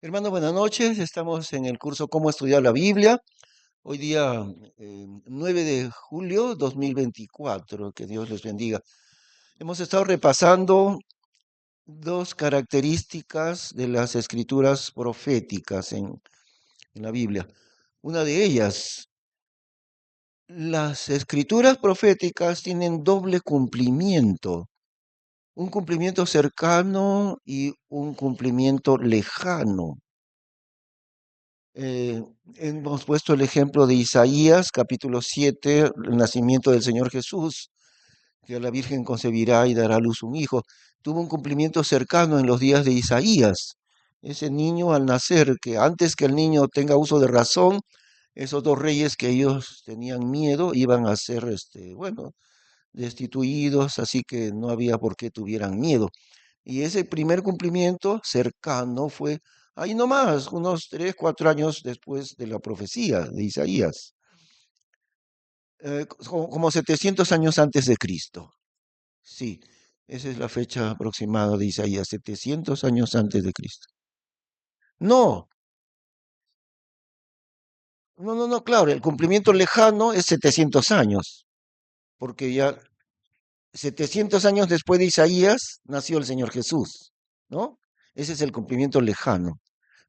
Hermano, buenas noches. Estamos en el curso Cómo estudiar la Biblia. Hoy día 9 de julio 2024. Que Dios les bendiga. Hemos estado repasando dos características de las escrituras proféticas en la Biblia. Una de ellas, las escrituras proféticas tienen doble cumplimiento. Un cumplimiento cercano y un cumplimiento lejano. Eh, Hemos puesto el ejemplo de Isaías, capítulo 7, el nacimiento del Señor Jesús, que la Virgen concebirá y dará a luz un hijo. Tuvo un cumplimiento cercano en los días de Isaías. Ese niño al nacer, que antes que el niño tenga uso de razón, esos dos reyes que ellos tenían miedo iban a ser, bueno, destituidos, así que no había por qué tuvieran miedo. Y ese primer cumplimiento cercano fue ahí nomás, unos 3, 4 años después de la profecía de Isaías, como 700 años antes de Cristo. Sí, esa es la fecha aproximada de Isaías, 700 años antes de Cristo. No, no, claro, el cumplimiento lejano es 700 años, porque ya 700 años después de Isaías nació el Señor Jesús, ¿no? Ese es el cumplimiento lejano.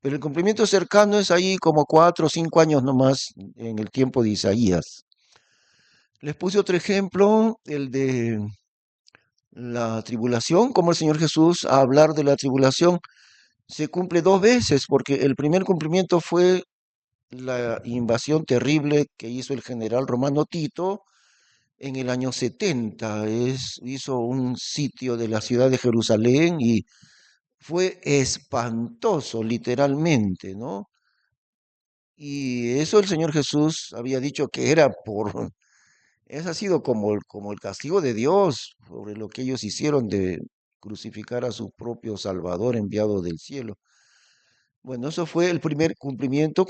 Pero el cumplimiento cercano es ahí como 4 o 5 años nomás en el tiempo de Isaías. Les puse otro ejemplo, el de la tribulación, como el Señor Jesús a hablar de la tribulación se cumple dos veces, porque el primer cumplimiento fue la invasión terrible que hizo el general romano Tito en el año 70. Hizo un sitio de la ciudad de Jerusalén y fue espantoso, literalmente, ¿no? Y eso el Señor Jesús había dicho que era por, eso ha sido como el castigo de Dios sobre lo que ellos hicieron de crucificar a su propio Salvador enviado del cielo. Bueno, eso fue el primer cumplimiento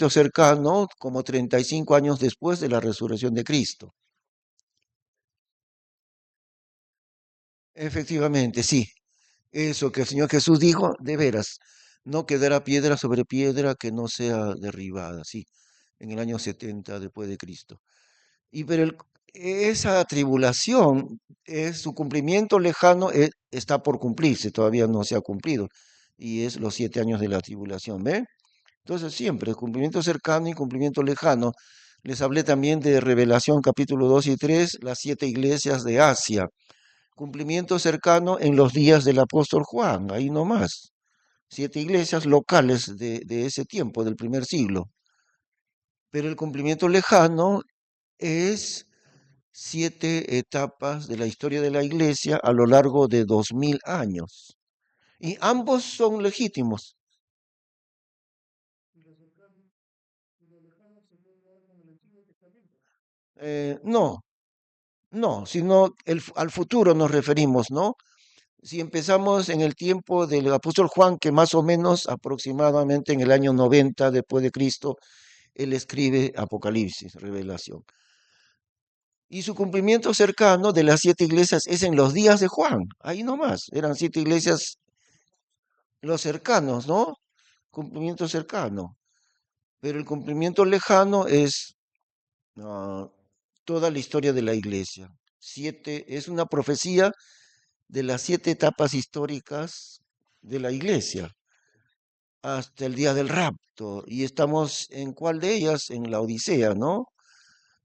cercano, como 35 años después de la resurrección de Cristo. Efectivamente, sí, eso que el Señor Jesús dijo, de veras, no quedará piedra sobre piedra que no sea derribada, sí, en el año 70 después de Cristo. Y pero esa tribulación, su cumplimiento lejano está por cumplirse, todavía no se ha cumplido, y es los 7 años de la tribulación, ¿ve? Entonces siempre, cumplimiento cercano y cumplimiento lejano. Les hablé también de Revelación capítulo 2 y 3, las 7 iglesias de Asia. Cumplimiento cercano en los días del apóstol Juan, ahí nomás. 7 iglesias locales de ese tiempo, del primer siglo. Pero el cumplimiento lejano es 7 etapas de la historia de la iglesia a lo largo de 2000 años. Y ambos son legítimos. No, no, sino al futuro nos referimos, ¿no? Si empezamos en el tiempo del apóstol Juan, que más o menos aproximadamente en el año 90 después de Cristo, él escribe Apocalipsis, Revelación. Y su cumplimiento cercano de las 7 iglesias es en los días de Juan, ahí nomás, eran 7 iglesias, los cercanos, ¿no? Cumplimiento cercano. Pero el cumplimiento lejano es ah, toda la historia de la iglesia. Es una profecía de las 7 etapas históricas de la iglesia hasta el día del rapto. Y estamos en cuál de ellas, en la Odisea, ¿no?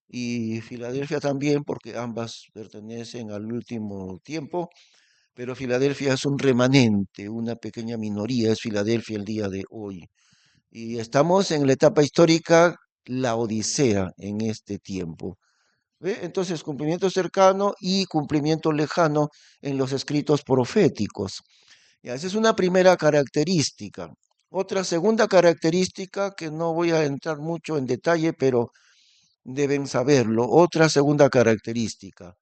Y Filadelfia también, porque ambas pertenecen al último tiempo, pero Filadelfia es un remanente, una pequeña minoría, es Filadelfia el día de hoy. Y estamos en la etapa histórica, la Odisea, en este tiempo. ¿Ve? Entonces, cumplimiento cercano y cumplimiento lejano en los escritos proféticos. Ya, esa es una primera característica. Otra segunda característica que no voy a entrar mucho en detalle, pero deben saberlo. Otra segunda característica.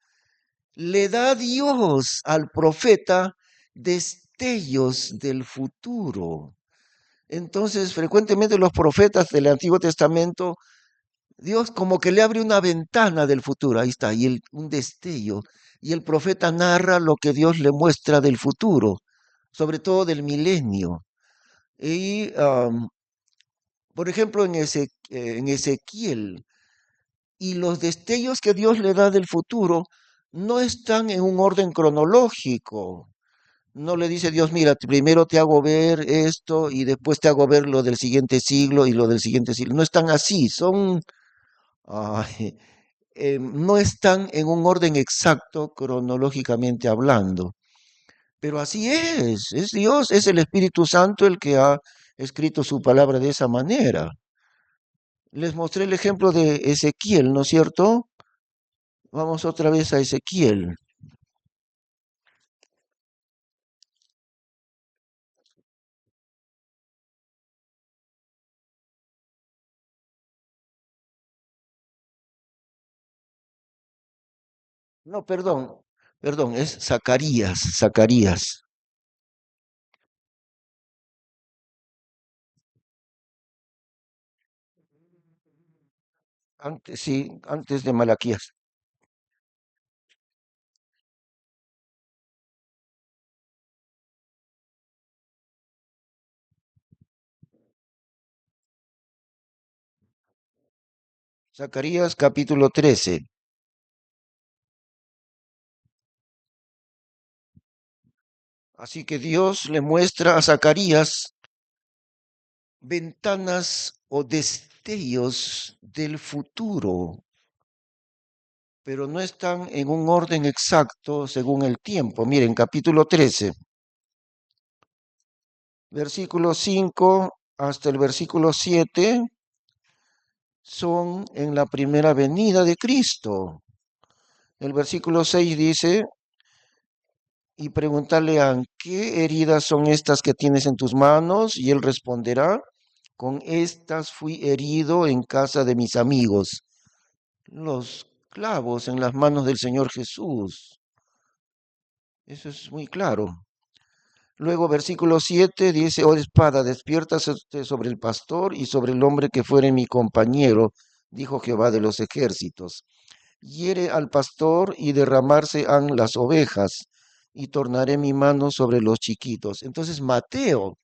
Le da Dios al profeta destellos del futuro. Entonces, frecuentemente los profetas del Antiguo Testamento, Dios como que le abre una ventana del futuro, ahí está, un destello. Y el profeta narra lo que Dios le muestra del futuro, sobre todo del milenio. Y, por ejemplo, en Ezequiel, y los destellos que Dios le da del futuro no están en un orden cronológico. No le dice Dios, mira, primero te hago ver esto y después te hago ver lo del siguiente siglo y lo del siguiente siglo. No están así, ay, no están en un orden exacto cronológicamente hablando. Pero así es Dios, es el Espíritu Santo el que ha escrito su palabra de esa manera. Les mostré el ejemplo de Ezequiel, ¿no es cierto? Vamos otra vez a Ezequiel. No, perdón, es Zacarías, Zacarías. Antes, sí, antes de Malaquías. Zacarías capítulo 13. Así que Dios le muestra a Zacarías ventanas o destellos del futuro, pero no están en un orden exacto según el tiempo. Miren, capítulo 13, versículo 5 hasta el versículo 7 son en la primera venida de Cristo. El versículo 6 dice, y preguntarle a qué heridas son estas que tienes en tus manos, y él responderá, con estas fui herido en casa de mis amigos. Los clavos en las manos del Señor Jesús. Eso es muy claro. Luego, versículo 7 dice, oh espada, despiértate sobre el pastor y sobre el hombre que fuere mi compañero, dijo Jehová de los ejércitos. Hiere al pastor y derramarse han las ovejas, y tornaré mi mano sobre los chiquitos. Entonces, Mateo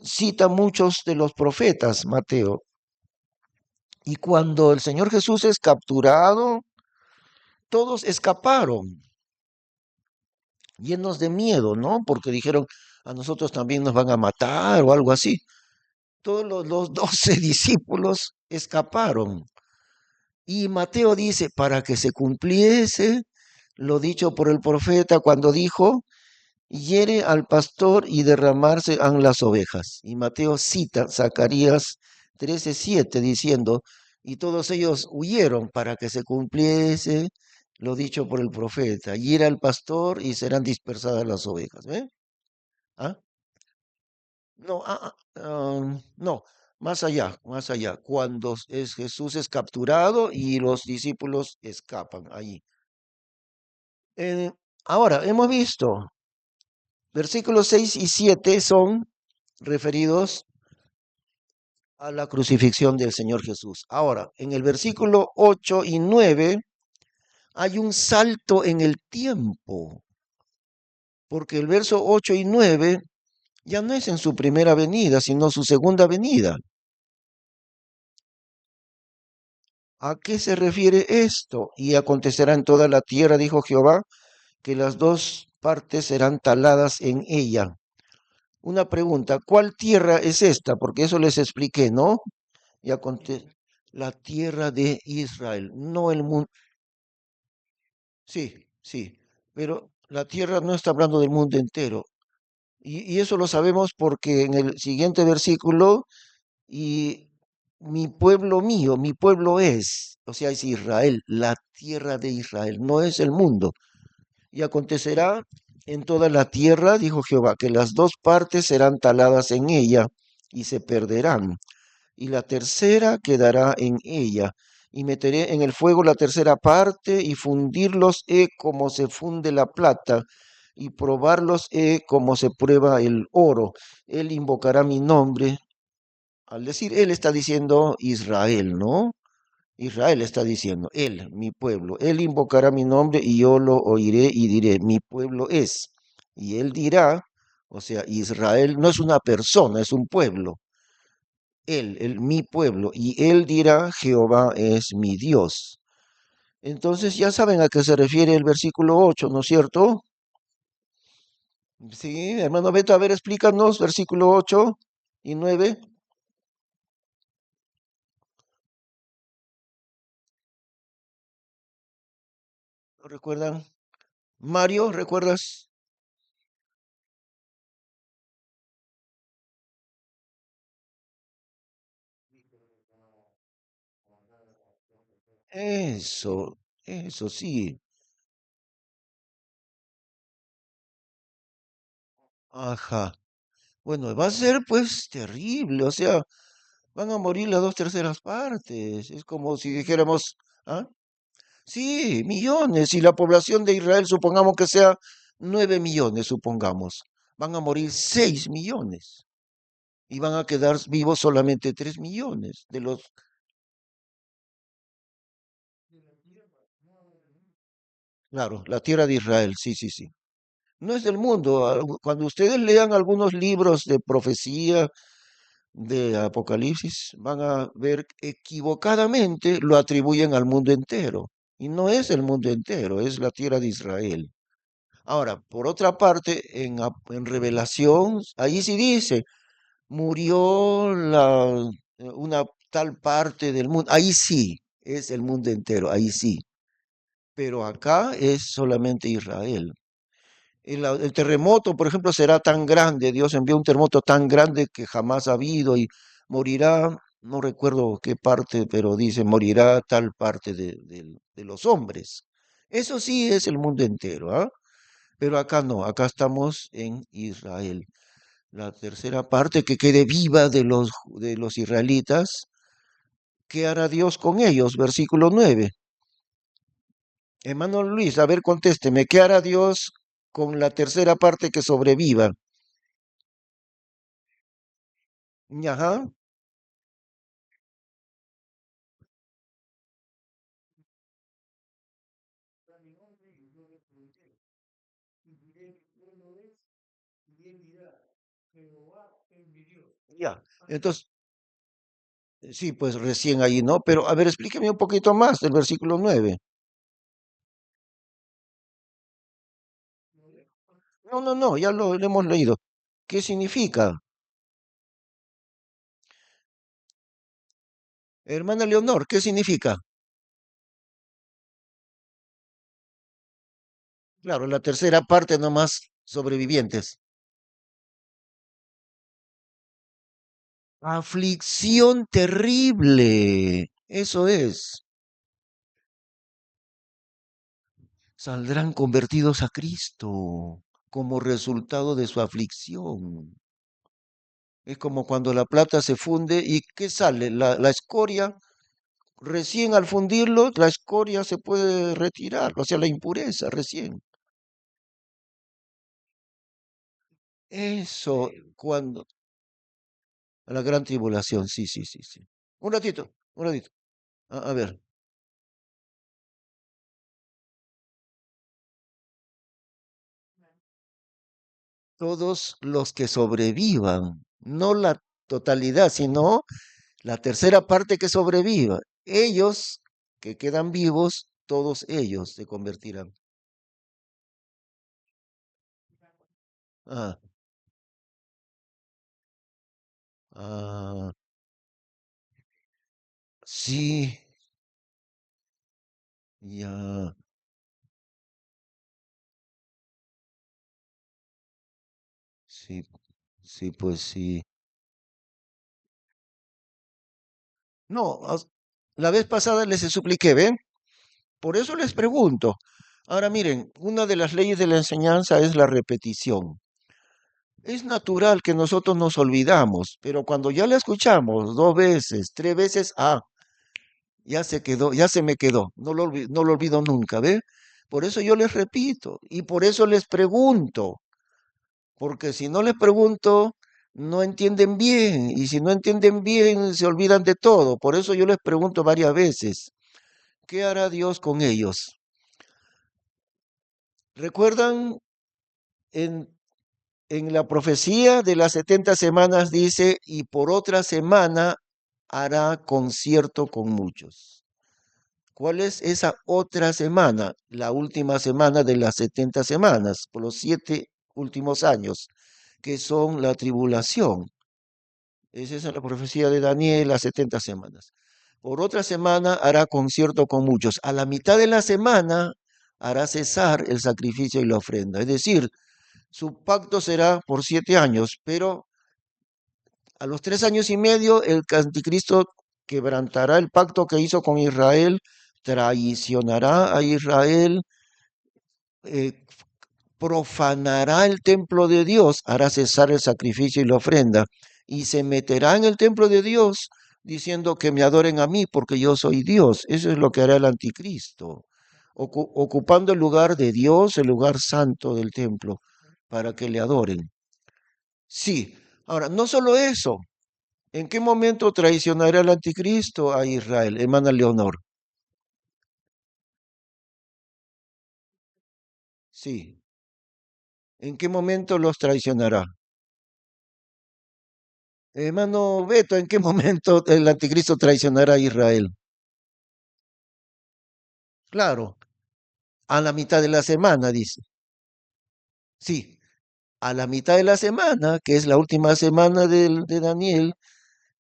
cita muchos de los profetas, Mateo. Y cuando el Señor Jesús es capturado, todos escaparon, llenos de miedo, ¿no? Porque dijeron, a nosotros también nos van a matar o algo así. Todos los 12 discípulos escaparon. Y Mateo dice, para que se cumpliese lo dicho por el profeta cuando dijo, hiere al pastor y derramarse han las ovejas. Y Mateo cita Zacarías 13:7 diciendo, y todos ellos huyeron para que se cumpliese lo dicho por el profeta, hiere al pastor y serán dispersadas las ovejas. ¿Ve? ¿Ah? No, no, más allá, cuando Jesús es capturado y los discípulos escapan allí. Eh, Ahora, hemos visto, versículos 6 y 7 son referidos a la crucifixión del Señor Jesús. Ahora, en el versículo 8 y 9 hay un salto en el tiempo, porque el verso 8 y 9 ya no es en su primera venida, sino su segunda venida. ¿A qué se refiere esto? Y acontecerá en toda la tierra, dijo Jehová, que las dos partes serán taladas en ella. Una pregunta, ¿cuál tierra es esta? Porque eso les expliqué, ¿no? Y la tierra de Israel, no el mundo. Sí, sí, pero la tierra no está hablando del mundo entero. Y eso lo sabemos porque en el siguiente versículo, y mi pueblo mío, mi pueblo es, o sea, es Israel, la tierra de Israel, no es el mundo. Y acontecerá en toda la tierra, dijo Jehová, que las dos partes serán taladas en ella y se perderán, y la tercera quedará en ella. Y meteré en el fuego la tercera parte y fundirlos he como se funde la plata y probarlos he como se prueba el oro. Él invocará mi nombre. Al decir él está diciendo Israel, ¿no? Israel está diciendo, él, mi pueblo, él invocará mi nombre y yo lo oiré y diré, mi pueblo es. Y él dirá, O sea, Israel no es una persona, es un pueblo. Mi pueblo. Y él dirá, Jehová es mi Dios. Entonces ya saben a qué se refiere el versículo 8, ¿no es cierto? Sí, hermano Beto, a ver, explícanos, versículo 8 y 9. ¿Lo recuerdan? Mario, ¿recuerdas? Eso sí. Ajá. Bueno, va a ser pues terrible, o sea, van a morir las dos terceras partes. Es como si dijéramos, ¿ah? Sí, millones. Y la población de Israel, supongamos que sea 9 millones, supongamos. Van a morir 6 millones. Y van a quedar vivos solamente 3 millones de los... Claro, la tierra de Israel, sí, sí, sí. No es del mundo. Cuando ustedes lean algunos libros de profecía, de Apocalipsis, van a ver que equivocadamente lo atribuyen al mundo entero. Y no es el mundo entero, es la tierra de Israel. Ahora, por otra parte, en Revelación, ahí sí dice, murió una tal parte del mundo. Ahí sí, es el mundo entero, ahí sí. Pero acá es solamente Israel. El terremoto, por ejemplo, será tan grande, Dios envió un terremoto tan grande que jamás ha habido y morirá, no recuerdo qué parte, pero dice, morirá tal parte de los hombres. Eso sí es el mundo entero, ¿ah? Pero acá no, acá estamos en Israel. La tercera parte que quede viva de los israelitas, ¿qué hará Dios con ellos? Versículo 9. Hermano Luis, a ver, contésteme, ¿qué hará Dios con la tercera parte que sobreviva? Ajá. Ya, entonces, sí, pues recién ahí, ¿no? Pero a ver, explíqueme un poquito más del versículo 9. No, no, no, ya lo hemos leído. ¿Qué significa? Hermana Leonor, ¿qué significa? Claro, la tercera parte nomás sobrevivientes. Aflicción terrible. Eso es. Saldrán convertidos a Cristo como resultado de su aflicción. Es como cuando la plata se funde y ¿qué sale? La escoria. Recién al fundirlo, la escoria se puede retirar, o sea, la impureza recién. Eso, cuando, la gran tribulación, sí, sí, sí, sí. Un ratito, un ratito. A ver, todos los que sobrevivan, no la totalidad, sino la tercera parte que sobreviva. Ellos que quedan vivos, todos ellos se convertirán. Ah, ah, sí, ya, sí, sí, pues sí. No, la vez pasada les supliqué, ¿ven? Por eso les pregunto. Ahora miren, una de las leyes de la enseñanza es la repetición. Es natural que nosotros nos olvidamos, pero cuando ya la escuchamos 2 veces, 3 veces, ya se quedó, ya se me quedó. No lo olvido nunca, ¿ve? Por eso yo les repito y por eso les pregunto, porque si no les pregunto, no entienden bien y si no entienden bien, se olvidan de todo. Por eso yo les pregunto varias veces. ¿Qué hará Dios con ellos? ¿Recuerdan En la profecía de las 70 semanas dice, y por otra semana hará concierto con muchos. ¿Cuál es esa otra semana? La última semana de las 70 semanas, por los 7 últimos años, que son la tribulación. Esa es la profecía de Daniel, las 70 semanas. Por otra semana hará concierto con muchos. A la mitad de la semana hará cesar el sacrificio y la ofrenda. Es decir, su pacto será por 7 años, pero a los 3 años y medio el anticristo quebrantará el pacto que hizo con Israel, traicionará a Israel, eh, profanará el templo de Dios, hará cesar el sacrificio y la ofrenda, y se meterá en el templo de Dios diciendo que me adoren a mí porque yo soy Dios. Eso es lo que hará el anticristo, ocupando el lugar de Dios, el lugar santo del templo, para que le adoren. Sí, ahora, no solo eso, ¿en qué momento traicionará el anticristo a Israel, hermana Leonor? Sí, ¿en qué momento los traicionará? Hermano Beto, ¿en qué momento el anticristo traicionará a Israel? Claro, a la mitad de la semana, dice. Sí, a la mitad de la semana, que es la última semana de Daniel,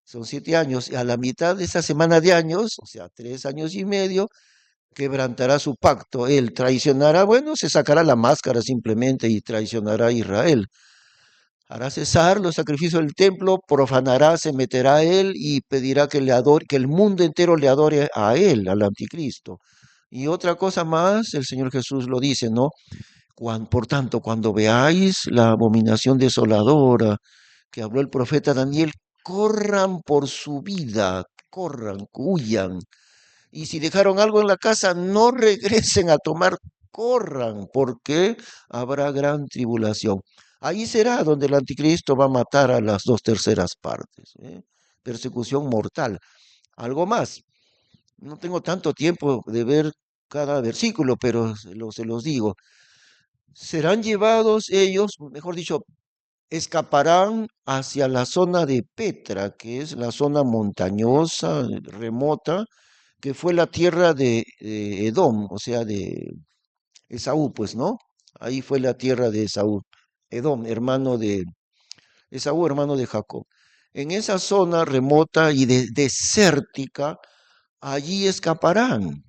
son 7 años, y a la mitad de esa semana de años, o sea, 3 años y medio, quebrantará su pacto. Él traicionará, bueno, se sacará la máscara simplemente y traicionará a Israel. Hará cesar los sacrificios del templo, profanará, se meterá a él y pedirá que le adore, que el mundo entero le adore a él, al anticristo. Y otra cosa más, el Señor Jesús lo dice, ¿no? Por tanto, cuando veáis la abominación desoladora que habló el profeta Daniel, corran por su vida, corran, huyan. Y si dejaron algo en la casa, no regresen a tomar, corran, porque habrá gran tribulación. Ahí será donde el anticristo va a matar a las 2/3 partes. ¿Eh? Persecución mortal. Algo más. No tengo tanto tiempo de ver cada versículo, pero se los digo. Serán llevados ellos, mejor dicho, escaparán hacia la zona de Petra, que es la zona montañosa, remota, que fue la tierra de Edom, o sea, de Esaú, pues, ¿no? Ahí fue la tierra de Esaú, Edom, hermano de Esaú, hermano de Jacob. En esa zona remota y desértica, allí escaparán.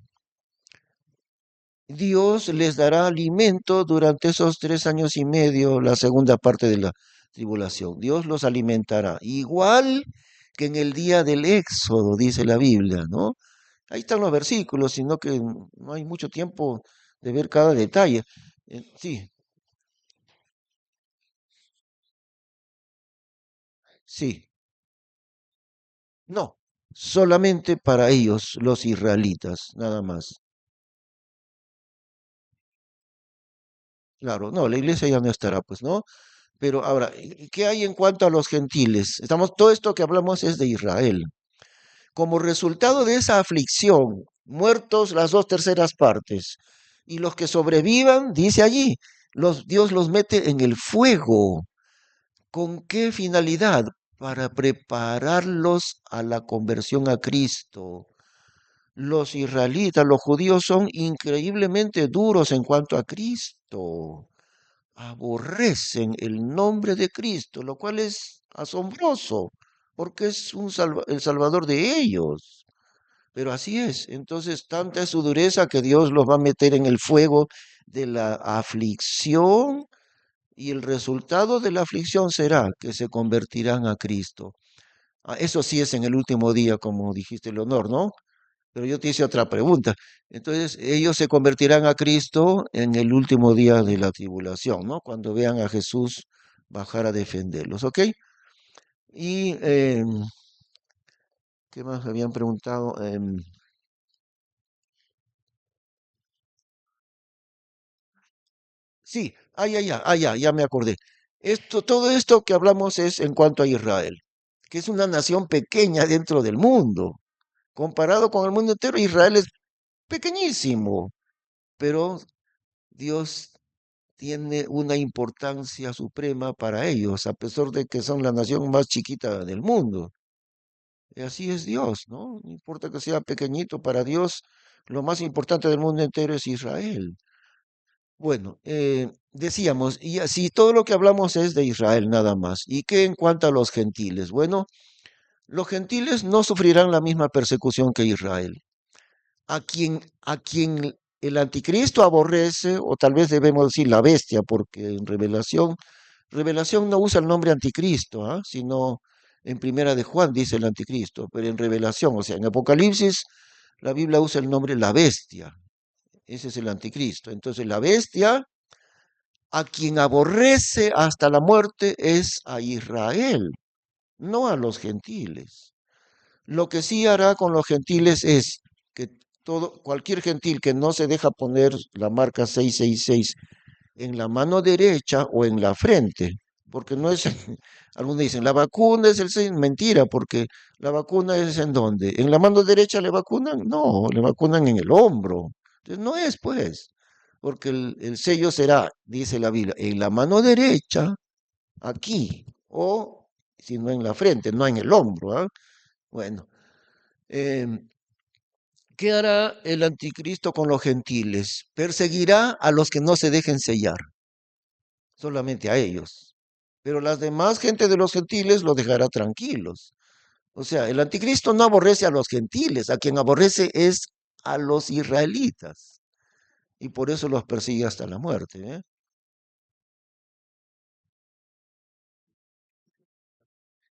Dios les dará alimento durante esos 3 años y medio, la segunda parte de la tribulación. Dios los alimentará, igual que en el día del Éxodo, dice la Biblia, ¿no? Ahí están los versículos, sino que no hay mucho tiempo de ver cada detalle. Sí, sí, no, solamente para ellos, los israelitas, nada más. Claro, no, la iglesia ya no estará, pues, ¿no? Pero ahora, ¿qué hay en cuanto a los gentiles? Todo esto que hablamos es de Israel. Como resultado de esa aflicción, muertos las 2/3 partes, y los que sobrevivan, dice allí, Dios los mete en el fuego. ¿Con qué finalidad? Para prepararlos a la conversión a Cristo. Los israelitas, los judíos son increíblemente duros en cuanto a Cristo. Aborrecen el nombre de Cristo, lo cual es asombroso, porque es el Salvador de ellos. Pero así es. Entonces, tanta es su dureza que Dios los va a meter en el fuego de la aflicción y el resultado de la aflicción será que se convertirán a Cristo. Eso sí es en el último día, como dijiste, Leonor, ¿no? Pero yo te hice otra pregunta. Entonces, ellos se convertirán a Cristo en el último día de la tribulación, ¿no? Cuando vean a Jesús bajar a defenderlos, ¿ok? Y, ¿qué más me habían preguntado? Sí, ya me acordé. Todo esto que hablamos es en cuanto a Israel, que es una nación pequeña dentro del mundo. Comparado con el mundo entero, Israel es pequeñísimo, pero Dios tiene una importancia suprema para ellos, a pesar de que son la nación más chiquita del mundo. Y así es Dios, ¿no? No importa que sea pequeñito, para Dios lo más importante del mundo entero es Israel. Bueno, decíamos, y así todo lo que hablamos es de Israel nada más. ¿Y qué en cuanto a los gentiles? Bueno, los gentiles no sufrirán la misma persecución que Israel. A quien el anticristo aborrece, o tal vez debemos decir la bestia, porque en Revelación no usa el nombre anticristo, ¿ah? Sino en Primera de Juan dice el anticristo, pero en Revelación, o sea, en Apocalipsis, la Biblia usa el nombre la bestia. Ese es el anticristo. Entonces, la bestia, a quien aborrece hasta la muerte, es a Israel, no a los gentiles. Lo que sí hará con los gentiles es que cualquier gentil que no se deja poner la marca 666 en la mano derecha o en la frente, porque no es, algunos dicen, la vacuna es mentira, porque la vacuna es en dónde, en la mano derecha le vacunan, no, le vacunan en el hombro, entonces no es pues, porque el sello será, dice la Biblia, en la mano derecha, aquí, o si no en la frente, no en el hombro, ¿ah? Bueno, em, ¿qué hará el anticristo con los gentiles? Perseguirá a los que no se dejen sellar, solamente a ellos. Pero las demás gente de los gentiles los dejará tranquilos. O sea, el anticristo no aborrece a los gentiles, a quien aborrece es a los israelitas. Y por eso los persigue hasta la muerte, ¿eh?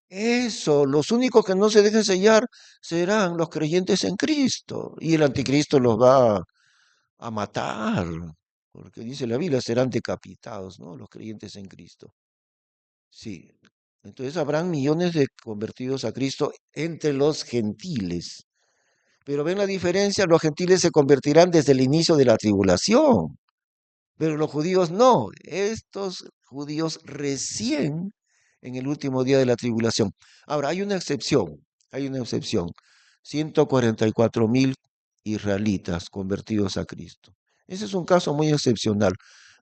Eso, los únicos que no se dejen sellar serán los creyentes en Cristo. Y el anticristo los va a matar, porque dice la Biblia, serán decapitados, ¿no? Los creyentes en Cristo. Sí. Entonces habrán millones de convertidos a Cristo entre los gentiles. Pero ven la diferencia, los gentiles se convertirán desde el inicio de la tribulación, pero los judíos no. Estos judíos recién en el último día de la tribulación. Ahora, hay una excepción. 144.000 israelitas convertidos a Cristo. Ese es un caso muy excepcional.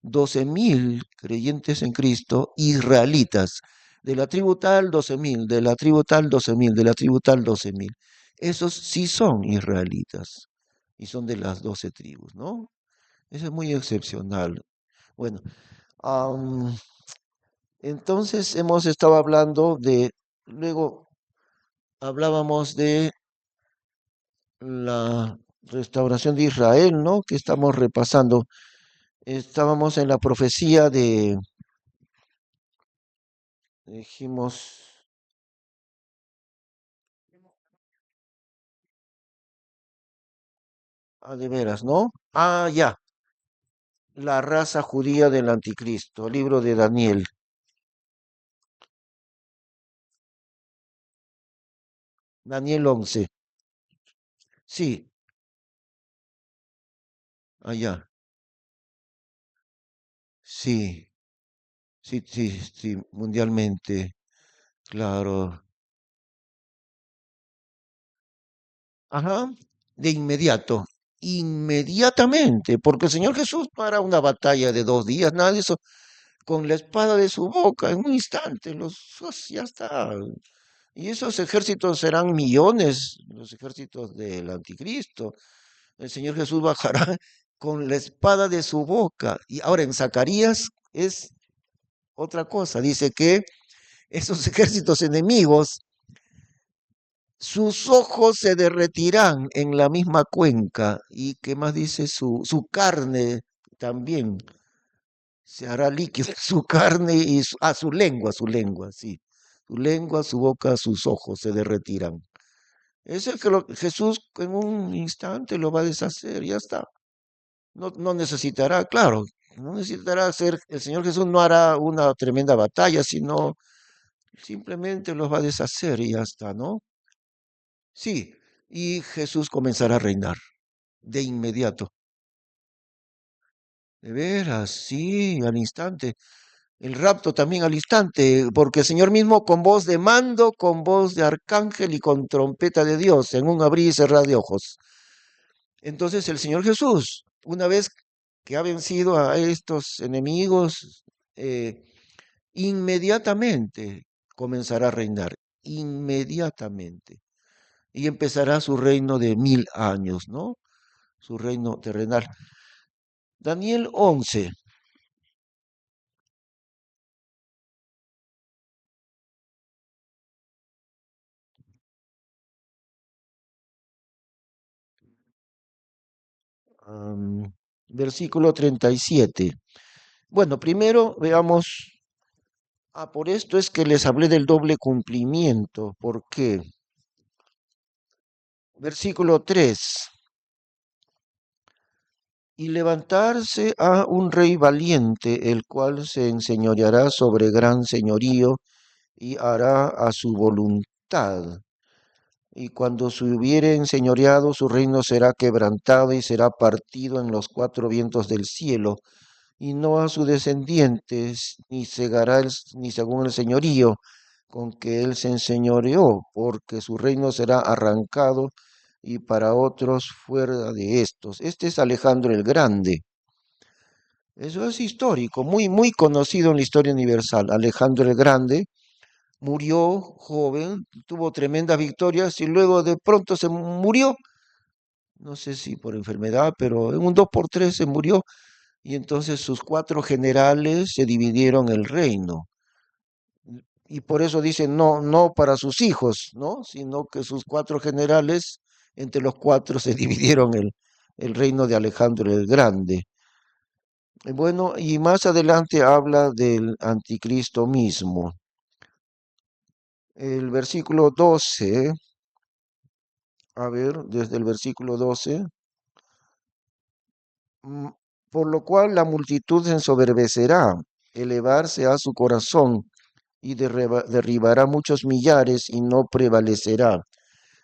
12.000 creyentes en Cristo, israelitas. De la tribu tal, 12.000, de la tribu tal, 12.000, de la tribu tal, 12.000. Esos sí son israelitas y son de las 12 tribus, ¿no? Eso es muy excepcional. Bueno, am, entonces hemos estado hablando luego hablábamos de la restauración de Israel, ¿no? Que estamos repasando. Estábamos en la profecía dijimos, de veras, ¿no? Ah, ya, la raza judía del anticristo, libro de Daniel, Daniel 11. Sí, allá, sí, sí, sí, sí, mundialmente, claro. Ajá, de inmediato, inmediatamente, porque el Señor Jesús para una batalla de 2 días, nada de eso, con la espada de su boca, en un instante, ya está. Y esos ejércitos serán millones, los ejércitos del anticristo. El Señor Jesús bajará con la espada de su boca. Y ahora en Zacarías es otra cosa, dice que esos ejércitos enemigos sus ojos se derretirán en la misma cuenca y qué más dice su carne también se hará líquido, su carne y su lengua, sí, su lengua, su boca, sus ojos se derretirán. Es el que Jesús en un instante lo va a deshacer, ya está. No, no necesitará, claro, no necesitará hacer, el Señor Jesús no hará una tremenda batalla, sino simplemente los va a deshacer y ya está, ¿no? Sí, y Jesús comenzará a reinar de inmediato. De veras, sí, al instante. El rapto también al instante, porque el Señor mismo con voz de mando, con voz de arcángel y con trompeta de Dios, en un abrir y cerrar de ojos. Entonces el Señor Jesús, una vez que ha vencido a estos enemigos, eh, inmediatamente comenzará a reinar, inmediatamente. Y empezará su reino de 1000 años, ¿no? Su reino terrenal. Daniel 11. Versículo 37. Bueno, primero veamos, por esto es que les hablé del doble cumplimiento. ¿Por qué? Versículo 3. Y levantarse a un rey valiente, el cual se enseñoreará sobre gran señorío y hará a su voluntad. Y cuando se hubiere enseñoreado, su reino será quebrantado y será partido en los cuatro vientos del cielo, y no a sus descendientes, ni cegará ni según el señorío con que él se enseñoreó, porque su reino será arrancado y para otros fuera de estos. Este es Alejandro el Grande. Eso es histórico, muy, muy conocido en la historia universal. Alejandro el Grande murió joven, tuvo tremendas victorias y luego de pronto se murió, no sé si por enfermedad, pero en un 2 por 3 se murió y entonces sus cuatro generales se dividieron el reino. Y por eso dicen no, no para sus hijos, ¿no? Sino que sus cuatro generales, entre los cuatro se dividieron el reino de Alejandro el Grande. Bueno, y más adelante habla del anticristo mismo. El versículo 12, a ver, desde el versículo 12, mm, por lo cual la multitud se ensoberbecerá, elevarse a su corazón y derribará muchos millares y no prevalecerá.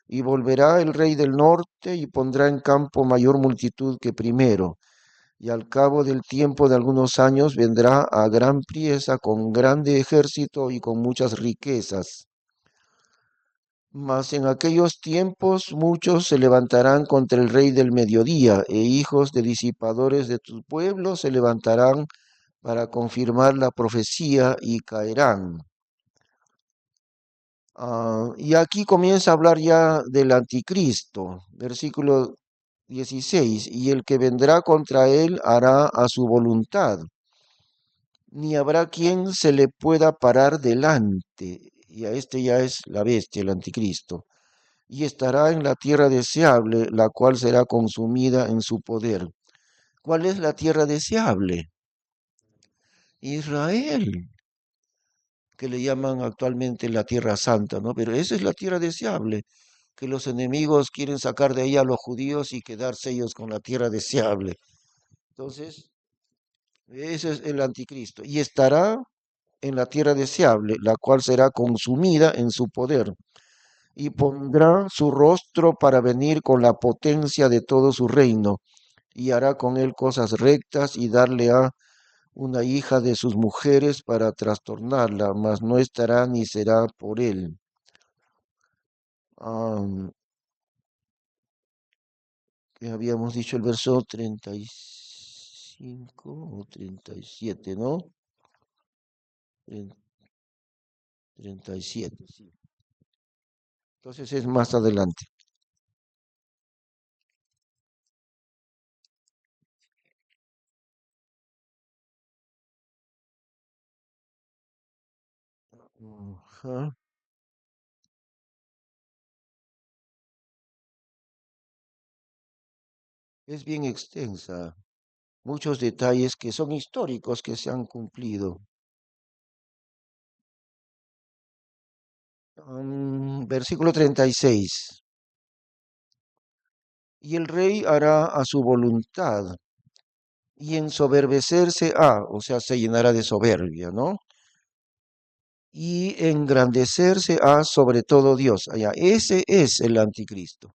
Y volverá el rey del norte y pondrá en campo mayor multitud que primero. Y al cabo del tiempo de algunos años vendrá a gran priesa con grande ejército y con muchas riquezas. Mas en aquellos tiempos muchos se levantarán contra el rey del mediodía, e hijos de disipadores de tu pueblo se levantarán para confirmar la profecía y caerán. Y aquí comienza a hablar ya del anticristo, versículo 16, y el que vendrá contra él hará a su voluntad, ni habrá quien se le pueda parar delante. Y a este ya es la bestia, el anticristo. Y estará en la tierra deseable, la cual será consumida en su poder. ¿Cuál es la tierra deseable? Israel, que le llaman actualmente la tierra santa, ¿no? Pero esa es la tierra deseable, que los enemigos quieren sacar de ahí a los judíos y quedarse ellos con la tierra deseable. Entonces, ese es el anticristo. Y estará en la tierra deseable, la cual será consumida en su poder. Y pondrá su rostro para venir con la potencia de todo su reino, y hará con él cosas rectas y darle a una hija de sus mujeres para trastornarla, mas no estará ni será por él. Ah, que habíamos dicho el verso 35 o 37, ¿no? 37, sí. Entonces es más adelante. Ajá. Es bien extensa, muchos detalles que son históricos que se han cumplido. Versículo 36. Y el rey hará a su voluntad y ensoberbecerse o sea, se llenará de soberbia, ¿no? Y engrandecerse sobre todo Dios. Allá, ese es el anticristo.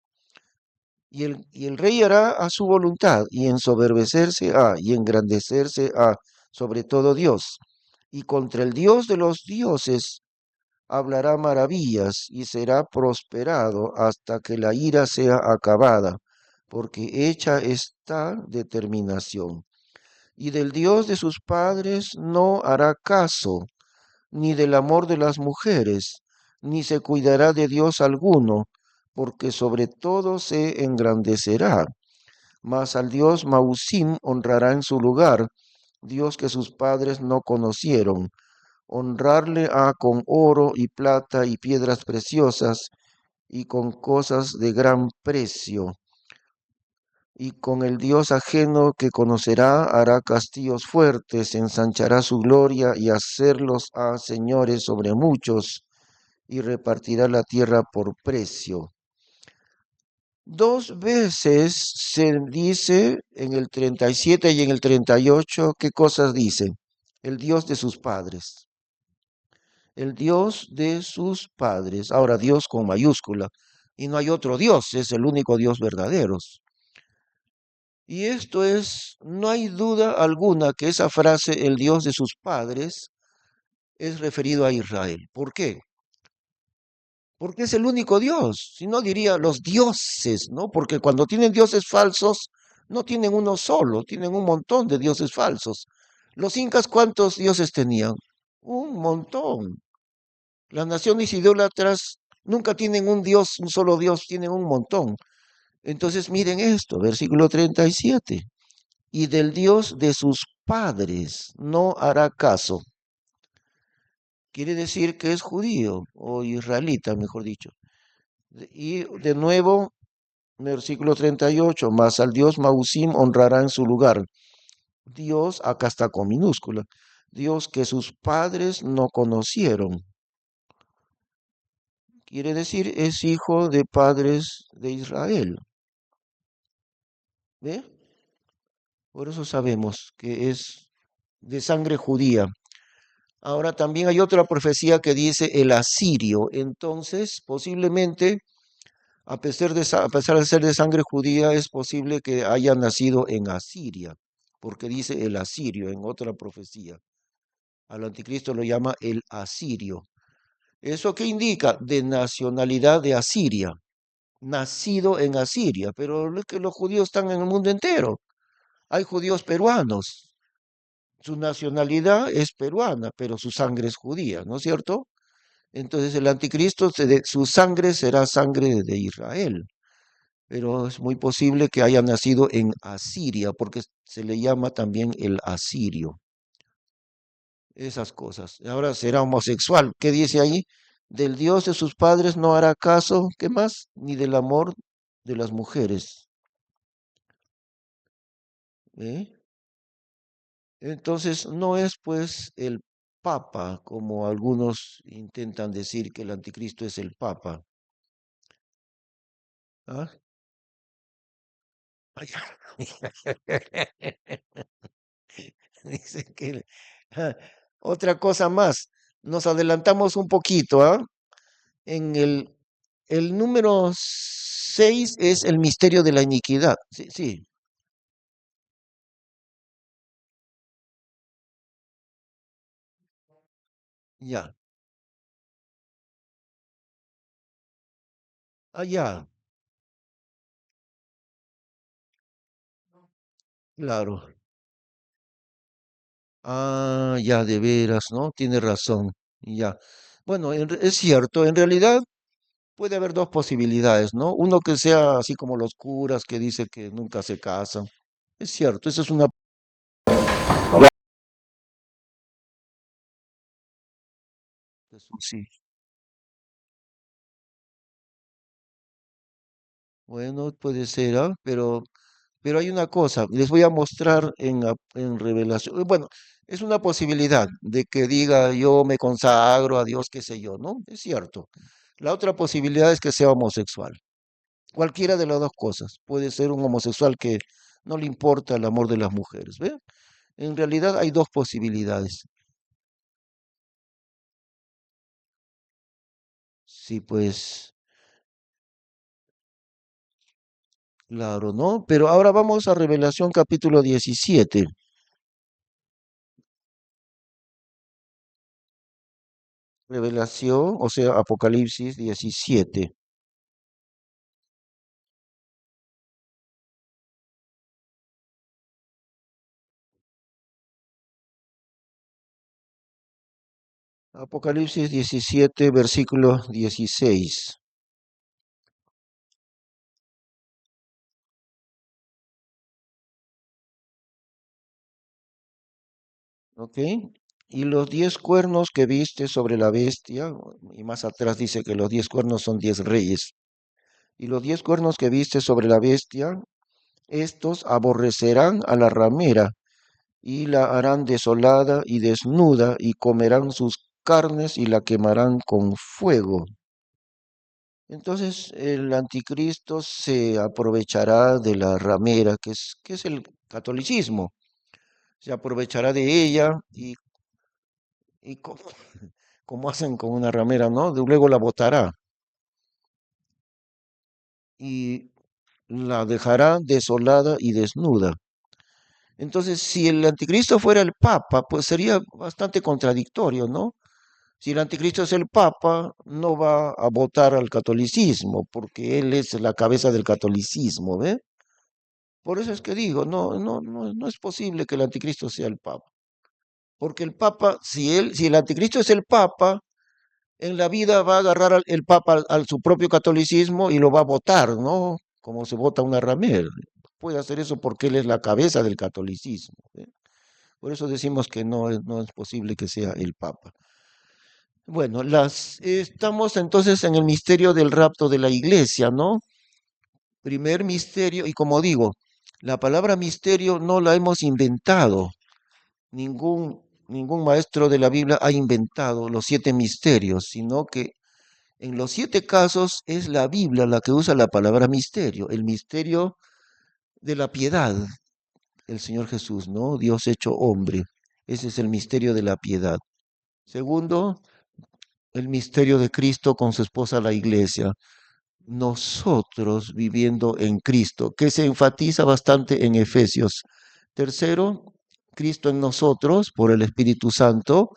Y el rey hará a su voluntad y ensoberbecerse y engrandecerse sobre todo Dios. Y contra el Dios de los dioses hablará maravillas y será prosperado hasta que la ira sea acabada, porque hecha está determinación. y del Dios de sus padres no hará caso, ni del amor de las mujeres, ni se cuidará de Dios alguno, porque sobre todo se engrandecerá. Mas al Dios Mausim honrará en su lugar, Dios que sus padres no conocieron. Honrarle ha con oro y plata y piedras preciosas y con cosas de gran precio. Y con el Dios ajeno que conocerá hará castillos fuertes, ensanchará su gloria y hacerlos a señores sobre muchos, y repartirá la tierra por precio. Dos veces se dice en el 37 y en el 38, ¿qué cosas dice? El Dios de sus padres. El Dios de sus padres. Ahora, Dios con mayúscula. Y no hay otro Dios, es el único Dios verdadero. Y esto es, no hay duda alguna que esa frase, el Dios de sus padres, es referido a Israel. ¿Por qué? Porque es el único Dios. Si no diría los dioses, ¿no? Porque cuando tienen dioses falsos, no tienen uno solo, tienen un montón de dioses falsos. Los incas, ¿cuántos dioses tenían? Un montón. Las naciones idólatras nunca tienen un dios, un solo dios, tienen un montón. Entonces miren esto, versículo 37. Y del Dios de sus padres no hará caso. Quiere decir que es judío o israelita, mejor dicho. Y de nuevo, versículo 38, más al Dios Mausim honrará en su lugar. Dios, acá está con minúscula, Dios que sus padres no conocieron. Quiere decir, es hijo de padres de Israel. ¿Ve? Por eso sabemos que es de sangre judía. Ahora también hay otra profecía que dice el asirio. Entonces, posiblemente, a pesar de ser de sangre judía, es posible que haya nacido en Asiria, porque dice el asirio en otra profecía. Al anticristo lo llama el asirio. ¿Eso qué indica? De nacionalidad de Asiria, nacido en Asiria, pero es que los judíos están en el mundo entero. Hay judíos peruanos, su nacionalidad es peruana, pero su sangre es judía, ¿no es cierto? Entonces el anticristo, su sangre será sangre de Israel, pero es muy posible que haya nacido en Asiria, porque se le llama también el asirio. Esas cosas. Ahora será homosexual. ¿Qué dice ahí? Del Dios de sus padres no hará caso, ¿qué más? Ni del amor de las mujeres. ¿Eh? Entonces no es pues el Papa, como algunos intentan decir que el anticristo es el Papa. ¿Ah? Ay, dice que ah, otra cosa más. Nos adelantamos un poquito, ¿ah? En el número 6 es el misterio de la iniquidad. Sí, sí, ya. Ah, ya, claro. Ah, ya, de veras, ¿no? Tiene razón. Ya. Bueno, es cierto, en realidad puede haber dos posibilidades, ¿no? Uno que sea así como los curas que dice que nunca se casan. Es cierto, esa es una... Sí, bueno, puede ser, ¿ah? Pero hay una cosa, les voy a mostrar en revelación. Bueno, es una posibilidad de que diga yo me consagro a Dios, qué sé yo, ¿no? Es cierto. La otra posibilidad es que sea homosexual. Cualquiera de las dos cosas. Puede ser un homosexual que no le importa el amor de las mujeres, ¿ve? En realidad hay dos posibilidades. Sí, pues, claro, ¿no? Pero ahora vamos a Revelación capítulo 17. Revelación, o sea, Apocalipsis 17. Apocalipsis 17, versículo 16. ¿Ok? Y los 10 cuernos que viste sobre la bestia, y más atrás dice que los 10 cuernos son 10 reyes. Y los 10 cuernos que viste sobre la bestia, estos aborrecerán a la ramera y la harán desolada y desnuda y comerán sus carnes y la quemarán con fuego. Entonces el anticristo se aprovechará de la ramera, que es el catolicismo. Se aprovechará de ella y como hacen con una ramera, ¿no? Luego la botará y la dejará desolada y desnuda. Entonces, si el anticristo fuera el papa, pues sería bastante contradictorio, ¿no? Si el anticristo es el papa, no va a votar al catolicismo, porque él es la cabeza del catolicismo, ¿ve? Por eso es que digo, no es posible que el anticristo sea el papa. Porque el papa, si el anticristo es el papa, en la vida va a agarrar el papa al su propio catolicismo y lo va a votar, ¿no? Como se vota una ramera. Puede hacer eso porque él es la cabeza del catolicismo, ¿eh? Por eso decimos que no es posible que sea el papa. Bueno, estamos entonces en el misterio del rapto de la iglesia, ¿no? Primer misterio, y como digo, la palabra misterio no la hemos inventado. Ningún maestro de la Biblia ha inventado los 7 misterios, sino que en los 7 casos es la Biblia la que usa la palabra misterio, el misterio de la piedad, el Señor Jesús, ¿no? Dios hecho hombre. Ese es el misterio de la piedad. Segundo, el misterio de Cristo con su esposa la iglesia. Nosotros viviendo en Cristo, que se enfatiza bastante en Efesios. Tercero, Cristo en nosotros por el Espíritu Santo,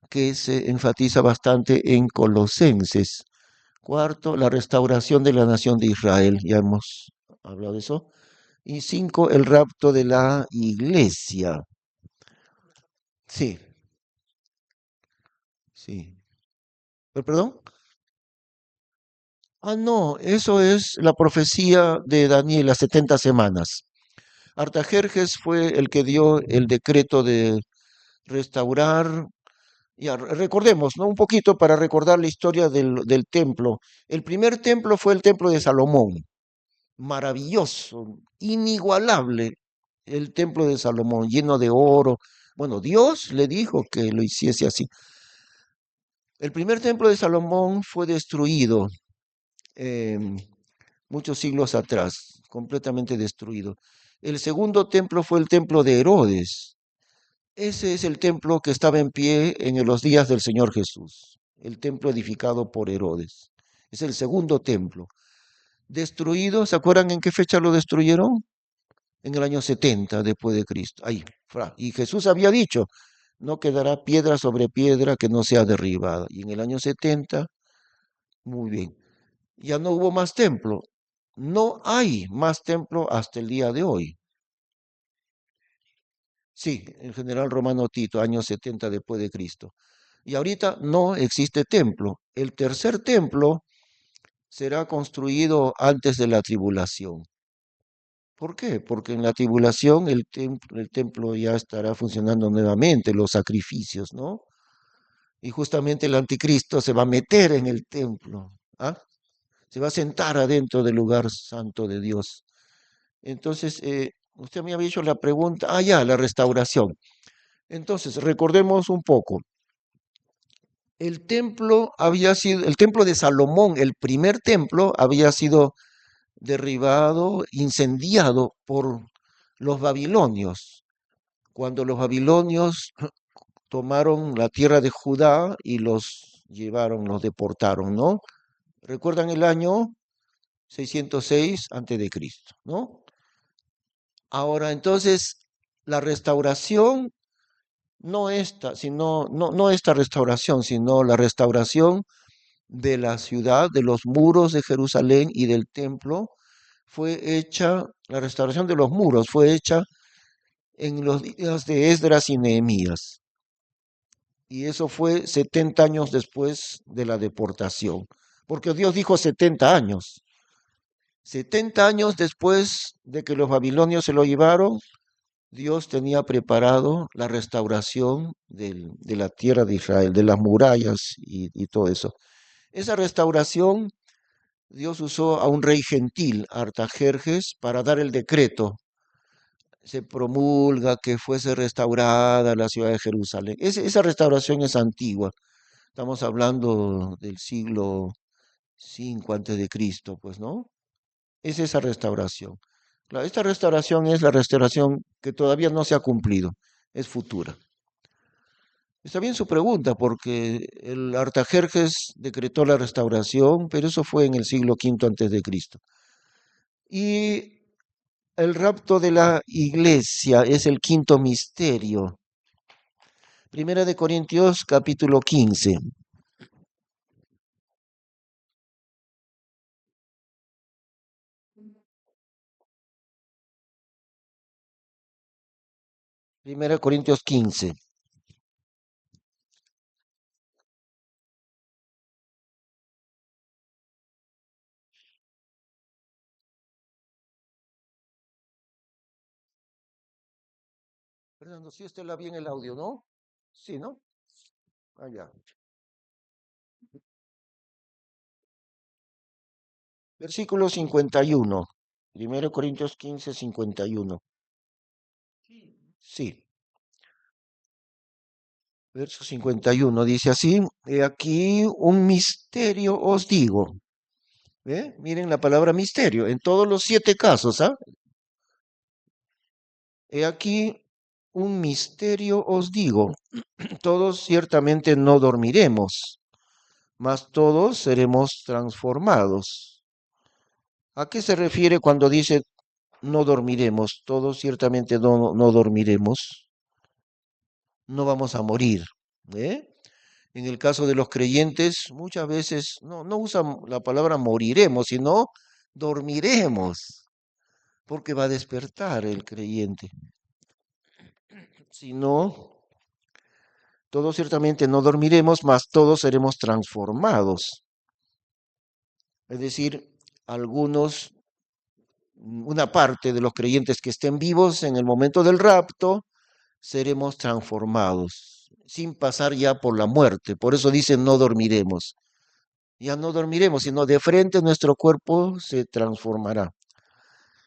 que se enfatiza bastante en Colosenses. Cuarto, la restauración de la nación de Israel, ya hemos hablado de eso. Y cinco, el rapto de la iglesia. Sí, sí. ¿Perdón? Ah, no, eso es la profecía de Daniel, las 70 semanas. Artajerjes fue el que dio el decreto de restaurar. Ya, recordemos, ¿no? Un poquito para recordar la historia del templo. El primer templo fue el templo de Salomón. Maravilloso, inigualable el templo de Salomón, lleno de oro. Bueno, Dios le dijo que lo hiciese así. El primer templo de Salomón fue destruido muchos siglos atrás, completamente destruido. El segundo templo fue el templo de Herodes. Ese es el templo que estaba en pie en los días del Señor Jesús, el templo edificado por Herodes. Es el segundo templo. Destruido, ¿se acuerdan en qué fecha lo destruyeron? En el año 70 después de Cristo. Ahí, y Jesús había dicho, no quedará piedra sobre piedra que no sea derribada. Y en el año 70, muy bien, ya no hubo más templo. No hay más templo hasta el día de hoy. Sí, el general Romano Tito, año 70 después de Cristo. Y ahorita no existe templo. El tercer templo será construido antes de la tribulación. ¿Por qué? Porque en la tribulación el templo ya estará funcionando nuevamente, los sacrificios, ¿no? Y justamente el anticristo se va a meter en el templo, ¿ah? Se va a sentar adentro del lugar santo de Dios. Entonces, usted me había hecho la pregunta, ya, la restauración. Entonces, recordemos un poco. El templo de Salomón, el primer templo, había sido derribado, incendiado por los babilonios. Cuando los babilonios tomaron la tierra de Judá y los llevaron, los deportaron, ¿no? ¿Recuerdan el año 606 antes de Cristo, ¿no? Ahora, entonces, la restauración no esta, sino, no esta restauración, sino la restauración de la ciudad, de los muros de Jerusalén y del templo, fue hecha, la restauración de los muros fue hecha en los días de Esdras y Nehemías. y eso fue 70 años después de la deportación, porque Dios dijo 70 años. 70 años después de que los babilonios se lo llevaron, Dios tenía preparado la restauración de la tierra de Israel, de las murallas y todo eso. Esa restauración, Dios usó a un rey gentil, Artajerjes, para dar el decreto. Se promulga que fuese restaurada la ciudad de Jerusalén. Esa restauración es antigua. Estamos hablando del siglo V antes de Cristo, pues, ¿no? Es esa restauración. Claro, esta restauración es la restauración que todavía no se ha cumplido, es futura. Está bien su pregunta, porque el Artajerjes decretó la restauración, pero eso fue en el siglo V antes de Cristo. Y el rapto de la iglesia es el quinto misterio. Primera de Corintios capítulo 15. Primera de Corintios 15. Fernando, si está bien el audio, ¿no? Sí, ¿no? Allá. Versículo 51. Primera de Corintios 15, 51. Sí. Verso 51 dice así, he aquí un misterio os digo. ¿Ve? Miren la palabra misterio en todos los 7 casos, ¿ah? He aquí un misterio os digo, todos ciertamente no dormiremos, mas todos seremos transformados. ¿A qué se refiere cuando dice no dormiremos? Todos ciertamente no dormiremos, no vamos a morir. ¿Eh? En el caso de los creyentes, muchas veces no usan la palabra moriremos, sino dormiremos, porque va a despertar el creyente. Si no, todos ciertamente no dormiremos, mas todos seremos transformados. Es decir, algunos, una parte de los creyentes que estén vivos en el momento del rapto, seremos transformados, sin pasar ya por la muerte. Por eso dicen no dormiremos. Ya no dormiremos, sino de frente nuestro cuerpo se transformará.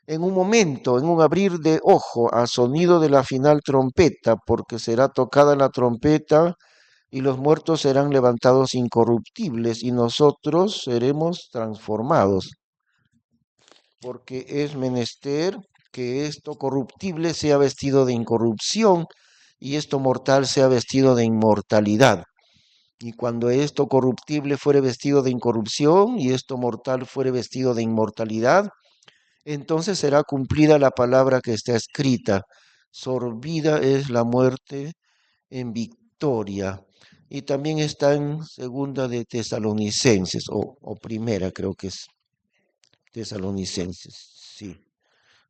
En un momento, en un abrir de ojo, a sonido de la final trompeta, porque será tocada la trompeta y los muertos serán levantados incorruptibles y nosotros seremos transformados, porque es menester que esto corruptible sea vestido de incorrupción y esto mortal sea vestido de inmortalidad. Y cuando esto corruptible fuere vestido de incorrupción y esto mortal fuere vestido de inmortalidad, entonces será cumplida la palabra que está escrita. Sorbida es la muerte en victoria. Y también está en segunda de Tesalonicenses, o primera creo que es Tesalonicenses, sí.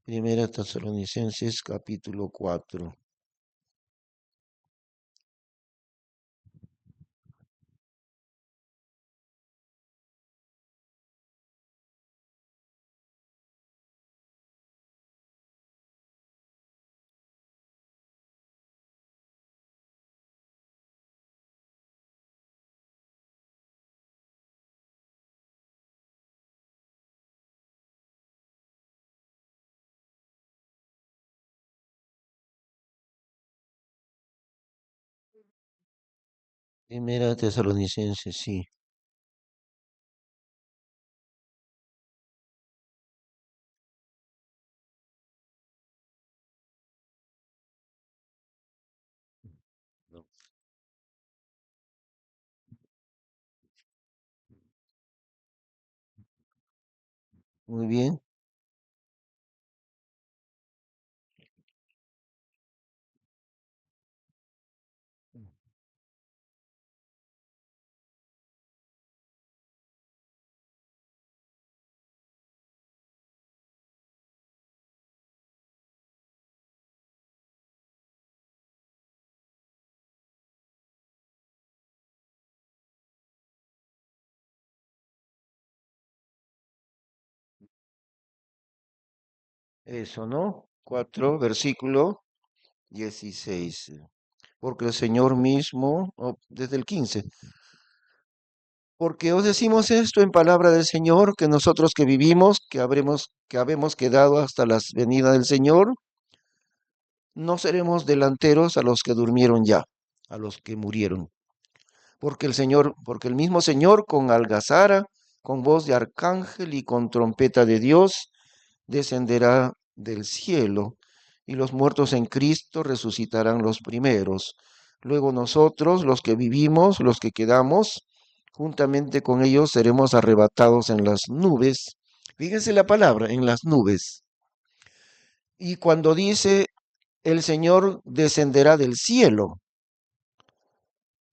Primera Tesalonicenses capítulo 4. Primera Tesalonicenses, sí. No. Muy bien. Eso, ¿no? 4, versículo 16. Porque el Señor mismo, desde el 15, porque os decimos esto en palabra del Señor, que nosotros que vivimos, que habemos quedado hasta la venida del Señor, no seremos delanteros a los que durmieron ya, a los que murieron. Porque el mismo Señor con algazara, con voz de arcángel y con trompeta de Dios, descenderá del cielo, y los muertos en Cristo resucitarán los primeros. Luego nosotros, los que vivimos, los que quedamos, juntamente con ellos seremos arrebatados en las nubes. Fíjense la palabra, en las nubes. Y cuando dice el Señor descenderá del cielo,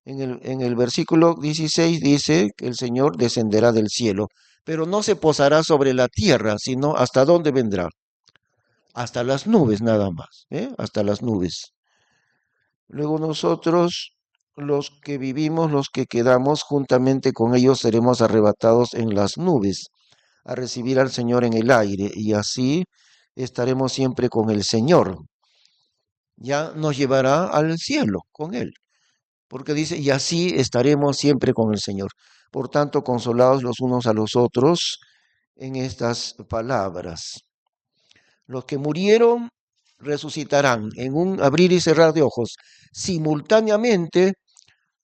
en el versículo 16 dice que el Señor descenderá del cielo, pero no se posará sobre la tierra, sino hasta dónde vendrá, hasta las nubes nada más, ¿eh? Hasta las nubes. Luego nosotros, los que vivimos, los que quedamos, juntamente con ellos seremos arrebatados en las nubes a recibir al Señor en el aire, y así estaremos siempre con el Señor. Ya nos llevará al cielo con Él, porque dice, y así estaremos siempre con el Señor. Por tanto, consolados los unos a los otros en estas palabras. Los que murieron resucitarán en un abrir y cerrar de ojos. Simultáneamente,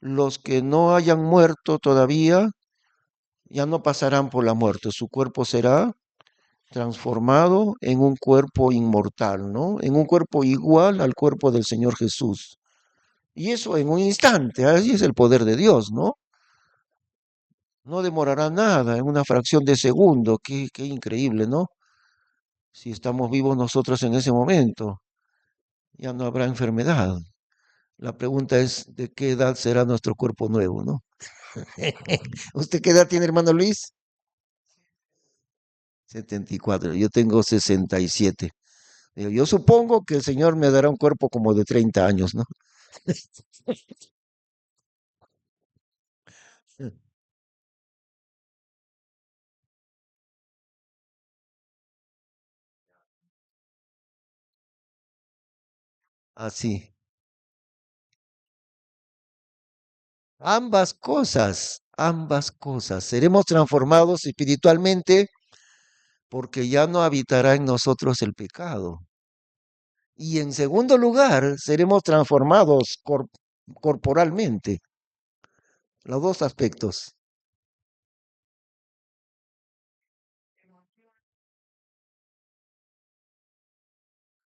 los que no hayan muerto todavía ya no pasarán por la muerte. Su cuerpo será transformado en un cuerpo inmortal, ¿no? En un cuerpo igual al cuerpo del Señor Jesús. Y eso en un instante, así es el poder de Dios, ¿no? No demorará nada, en una fracción de segundo. Qué increíble, ¿no? Si estamos vivos nosotros en ese momento, ya no habrá enfermedad. La pregunta es, ¿de qué edad será nuestro cuerpo nuevo, no? ¿Usted qué edad tiene, hermano Luis? 74. Yo tengo 67. Yo supongo que el Señor me dará un cuerpo como de 30 años, ¿no? Así. Ambas cosas. Seremos transformados espiritualmente porque ya no habitará en nosotros el pecado. Y en segundo lugar, seremos transformados corporalmente. Los dos aspectos.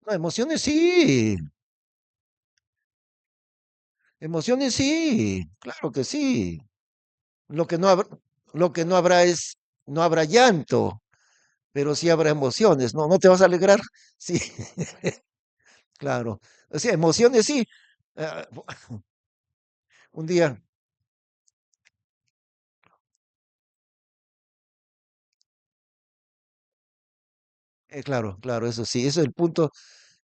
No, emociones sí, claro que sí. Lo que no habrá, lo que no habrá llanto, pero sí habrá emociones, ¿no? ¿No te vas a alegrar? Sí, claro. O sea, emociones sí. Ah, un día, claro, claro, eso sí, ese es el punto.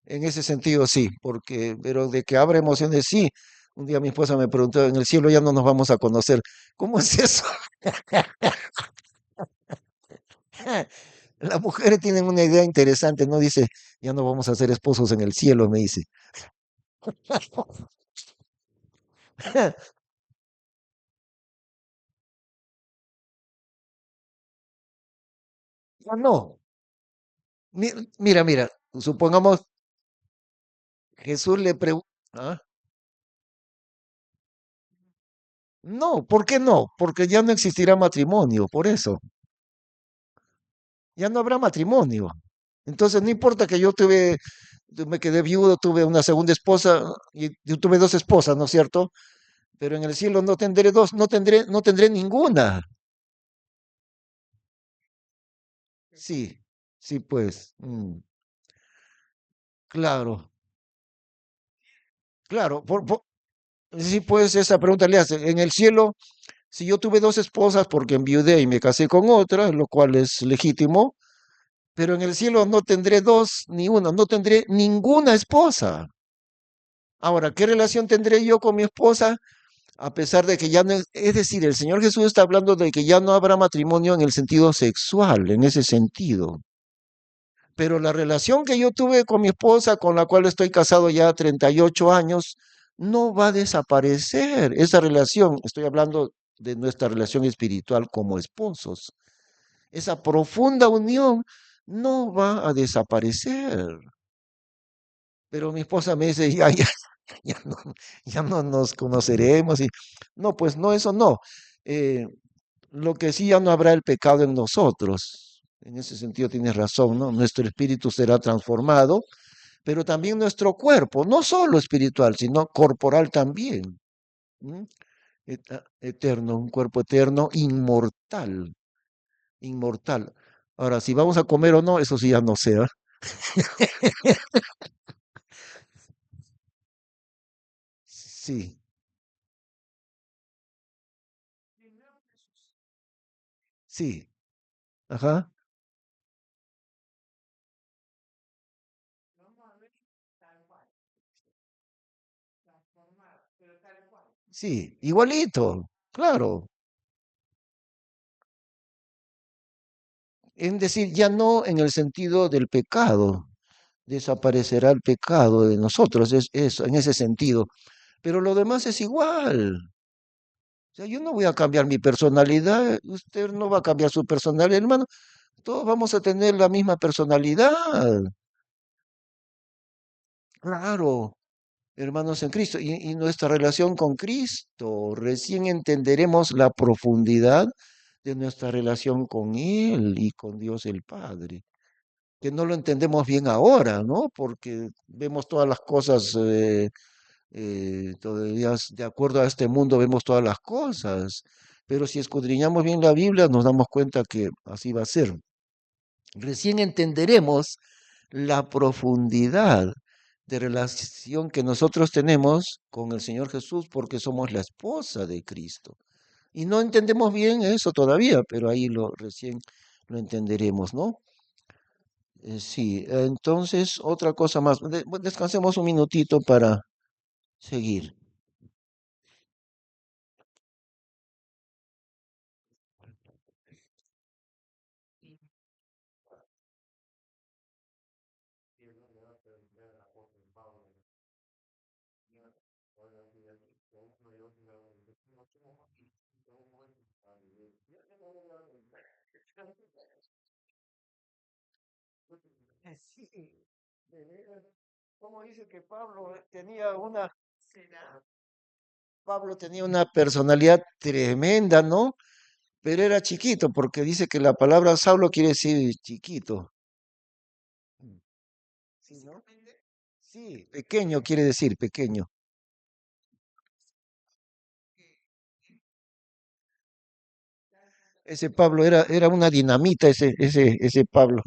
En ese sentido sí, porque, pero de que habrá emociones sí. Un día mi esposa me preguntó, en el cielo ya no nos vamos a conocer. ¿Cómo es eso? Las mujeres tienen una idea interesante, ¿no? Dice, ya no vamos a ser esposos en el cielo, me dice. Ya no. Mira, mira, supongamos Jesús le pregunta, no, ¿por qué no? Porque ya no existirá matrimonio, por eso, ya no habrá matrimonio. Entonces, no importa que me quedé viudo, tuve una segunda esposa y yo tuve dos esposas, ¿no es cierto? Pero en el cielo no tendré dos, no tendré ninguna. Sí, sí, pues, claro, claro. Sí, pues esa pregunta le hace. En el cielo, si yo tuve dos esposas porque enviudé y me casé con otra, lo cual es legítimo, pero en el cielo no tendré dos ni una, no tendré ninguna esposa. Ahora, ¿qué relación tendré yo con mi esposa? A pesar de que ya no es decir, el Señor Jesús está hablando de que ya no habrá matrimonio en el sentido sexual, en ese sentido. pero la relación que yo tuve con mi esposa, con la cual estoy casado ya 38 años, no va a desaparecer. Esa relación, estoy hablando de nuestra relación espiritual como esposos, esa profunda unión no va a desaparecer. Pero mi esposa me dice, ya no, ya no nos conoceremos. Y, no, pues no, eso no. Eh, lo que sí ya no habrá el pecado en nosotros. En ese sentido tienes razón, ¿no? Nuestro espíritu será transformado, pero también nuestro cuerpo, no solo espiritual, sino corporal también. ¿M? Eterno, un cuerpo eterno, inmortal, inmortal. Ahora, si vamos a comer o no, eso sí ya no sé, ¿ah? Sí, sí, ajá, sí, igualito, claro. Es decir, ya no en el sentido del pecado, desaparecerá el pecado de nosotros, es eso, en ese sentido. Pero lo demás es igual. O sea, yo no voy a cambiar mi personalidad, usted no va a cambiar su personalidad, hermano. Todos vamos a tener la misma personalidad. Claro, hermanos en Cristo. Y nuestra relación con Cristo, recién entenderemos la profundidad de nuestra relación con Él y con Dios el Padre. Que no lo entendemos bien ahora, ¿no? Porque vemos todas las cosas, todavía de acuerdo a este mundo vemos todas las cosas, pero si escudriñamos bien la Biblia nos damos cuenta que así va a ser. Recién entenderemos la profundidad de relación que nosotros tenemos con el Señor Jesús porque somos la esposa de Cristo. Y no entendemos bien eso todavía, pero ahí lo recién lo entenderemos, ¿no? Sí, entonces otra cosa más. Descansemos un minutito para seguir. Sí, ¿cómo dice que Pablo tenía una personalidad tremenda, ¿no? Pero era chiquito, porque dice que la palabra Saulo quiere decir chiquito. Mm. Sí, ¿no? Sí, pequeño quiere decir pequeño. Ese Pablo era una dinamita, ese Pablo.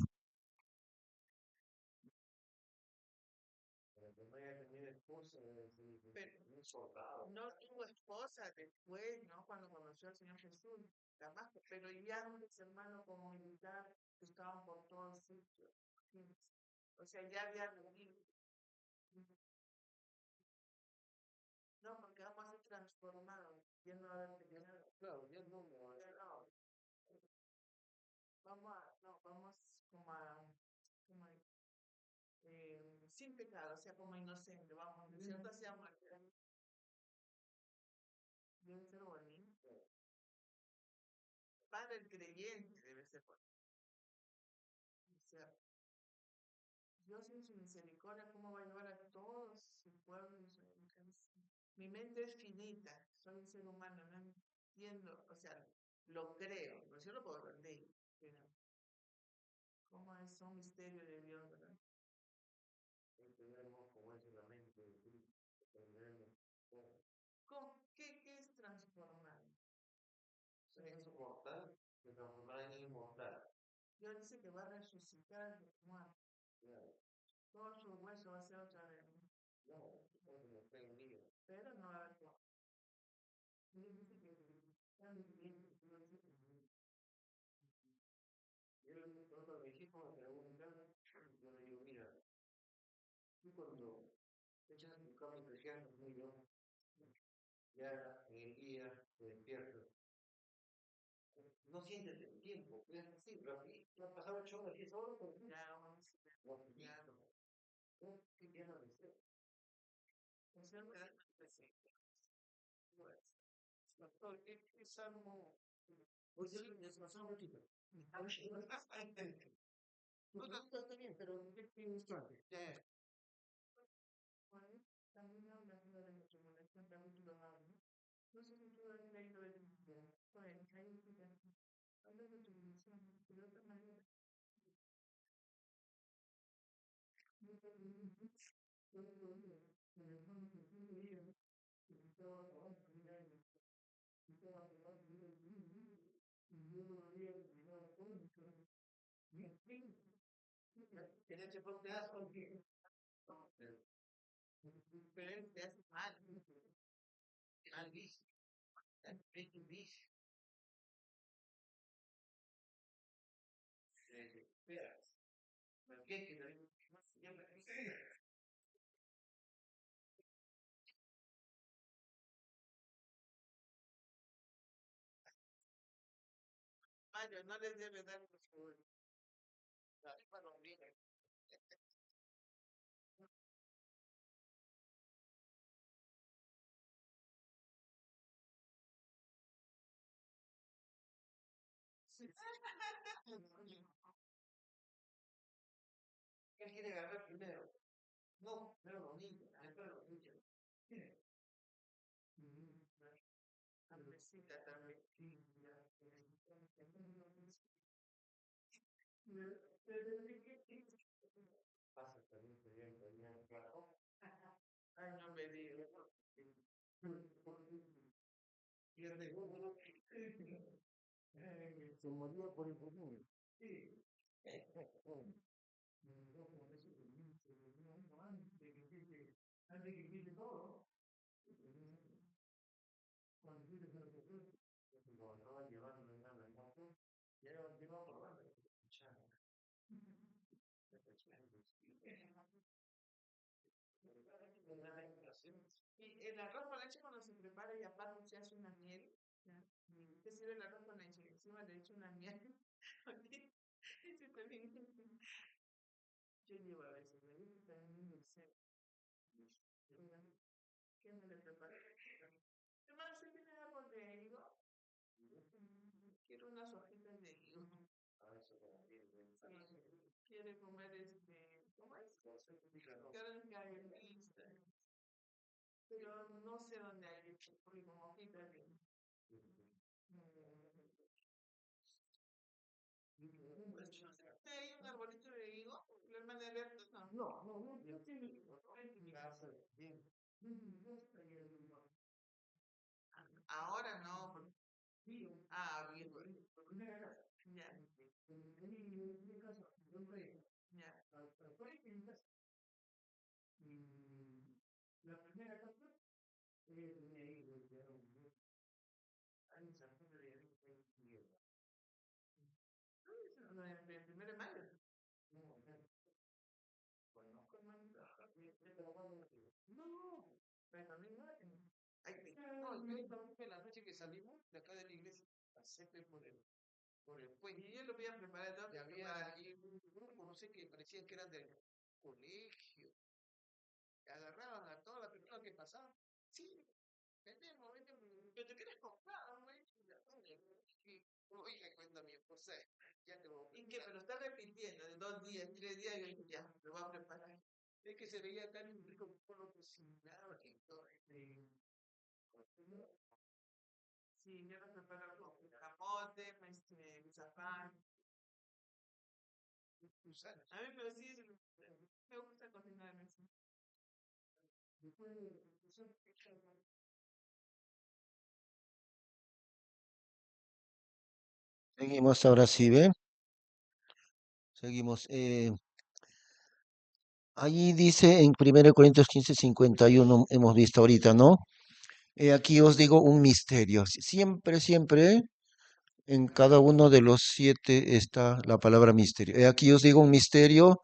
Seguimos ahora sí, ¿ve? Seguimos. Allí dice en 1 Corintios 15:51, hemos visto ahorita, ¿no? Aquí os digo un misterio. Siempre, siempre en cada uno de los 7 está la palabra misterio. Aquí os digo un misterio,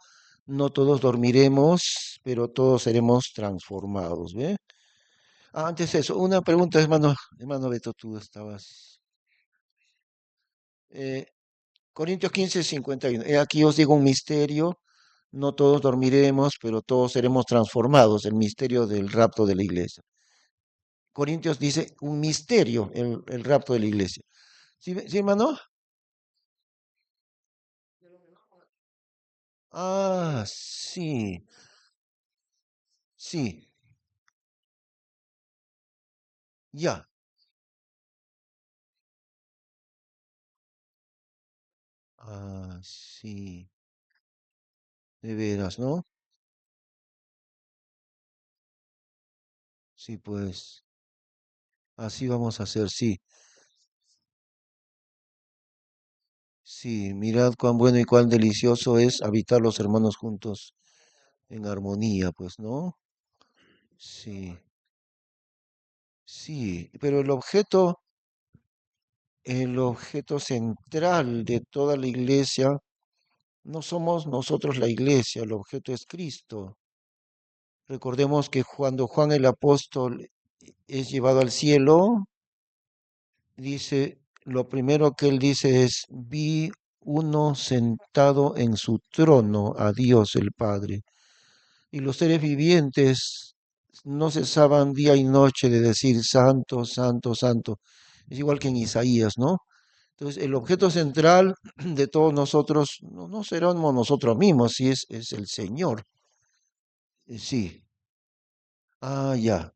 no todos dormiremos, pero todos seremos transformados, ¿ve? Antes eso, una pregunta, hermano Beto, tú estabas. Eh, Corintios 15:51. Aquí os digo un misterio, No todos dormiremos, pero todos seremos transformados, el misterio del rapto de la iglesia. Corintios dice un misterio, el rapto de la iglesia. ¿Sí, sí, hermano? Ah, sí, sí, ya. Ah, sí, de veras, ¿no? Sí, pues, así vamos a hacer, sí. Sí, mirad cuán bueno y cuán delicioso es habitar los hermanos juntos en armonía, pues, ¿no? Sí, sí, pero el objeto central de toda la iglesia, no somos nosotros la iglesia, el objeto es Cristo. Recordemos que cuando Juan el apóstol es llevado al cielo, dice, lo primero que él dice es, vi uno sentado en su trono, a Dios el Padre. Y los seres vivientes no cesaban día y noche de decir, santo, santo, santo. Es igual que en Isaías, ¿no? Entonces, el objeto central de todos nosotros no seremos nosotros mismos, si es el Señor. Sí. Ah, ya.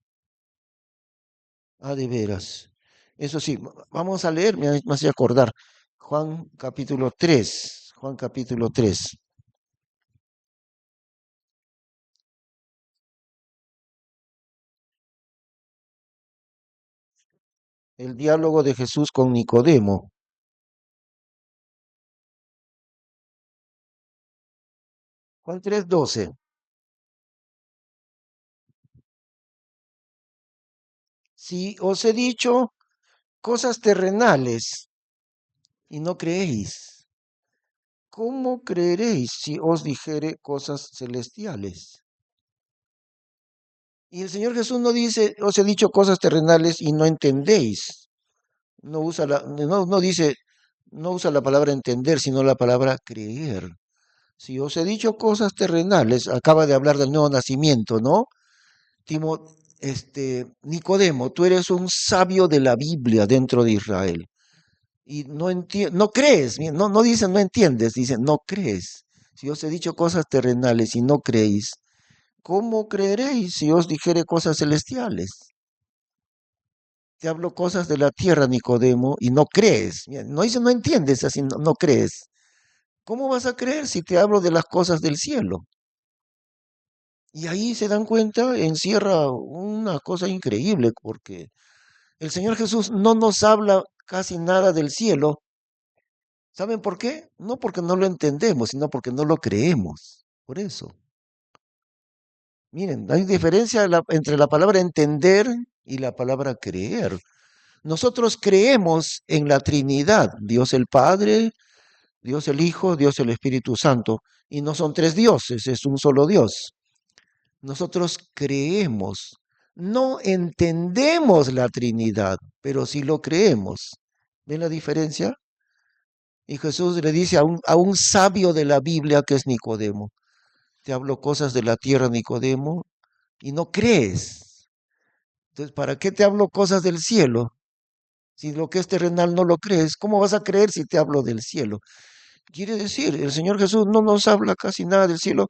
Ah, de veras. Eso sí, vamos a leer, me hace acordar. Juan capítulo 3. Juan capítulo 3. El diálogo de Jesús con Nicodemo. Juan 3:12. Si os he dicho cosas terrenales y no creéis, ¿cómo creeréis si os dijere cosas celestiales? Y el Señor Jesús no dice, os he dicho cosas terrenales y no entendéis. No dice, no usa la palabra entender, sino la palabra creer. Si os he dicho cosas terrenales, acaba de hablar del nuevo nacimiento, ¿no? Nicodemo, tú eres un sabio de la Biblia dentro de Israel. Y no crees, no dicen no entiendes, dicen no crees. Si os he dicho cosas terrenales y no creéis, ¿cómo creeréis si os dijere cosas celestiales? Te hablo cosas de la tierra, Nicodemo, y no crees. Mira, no dice no entiendes, así no crees. ¿Cómo vas a creer si te hablo de las cosas del cielo? Y ahí se dan cuenta, encierra una cosa increíble, porque el Señor Jesús no nos habla casi nada del cielo. ¿Saben por qué? No porque no lo entendemos, sino porque no lo creemos. Por eso. Miren, hay diferencia entre la palabra entender y la palabra creer. Nosotros creemos en la Trinidad, Dios el Padre, Dios el Hijo, Dios el Espíritu Santo, y no son tres dioses, es un solo Dios. Nosotros creemos, no entendemos la Trinidad, pero sí lo creemos. ¿Ven la diferencia? Y Jesús le dice a un sabio de la Biblia que es Nicodemo, te hablo cosas de la tierra, Nicodemo, y no crees. Entonces, ¿para qué te hablo cosas del cielo? Si lo que es terrenal no lo crees, ¿cómo vas a creer si te hablo del cielo? Quiere decir, el Señor Jesús no nos habla casi nada del cielo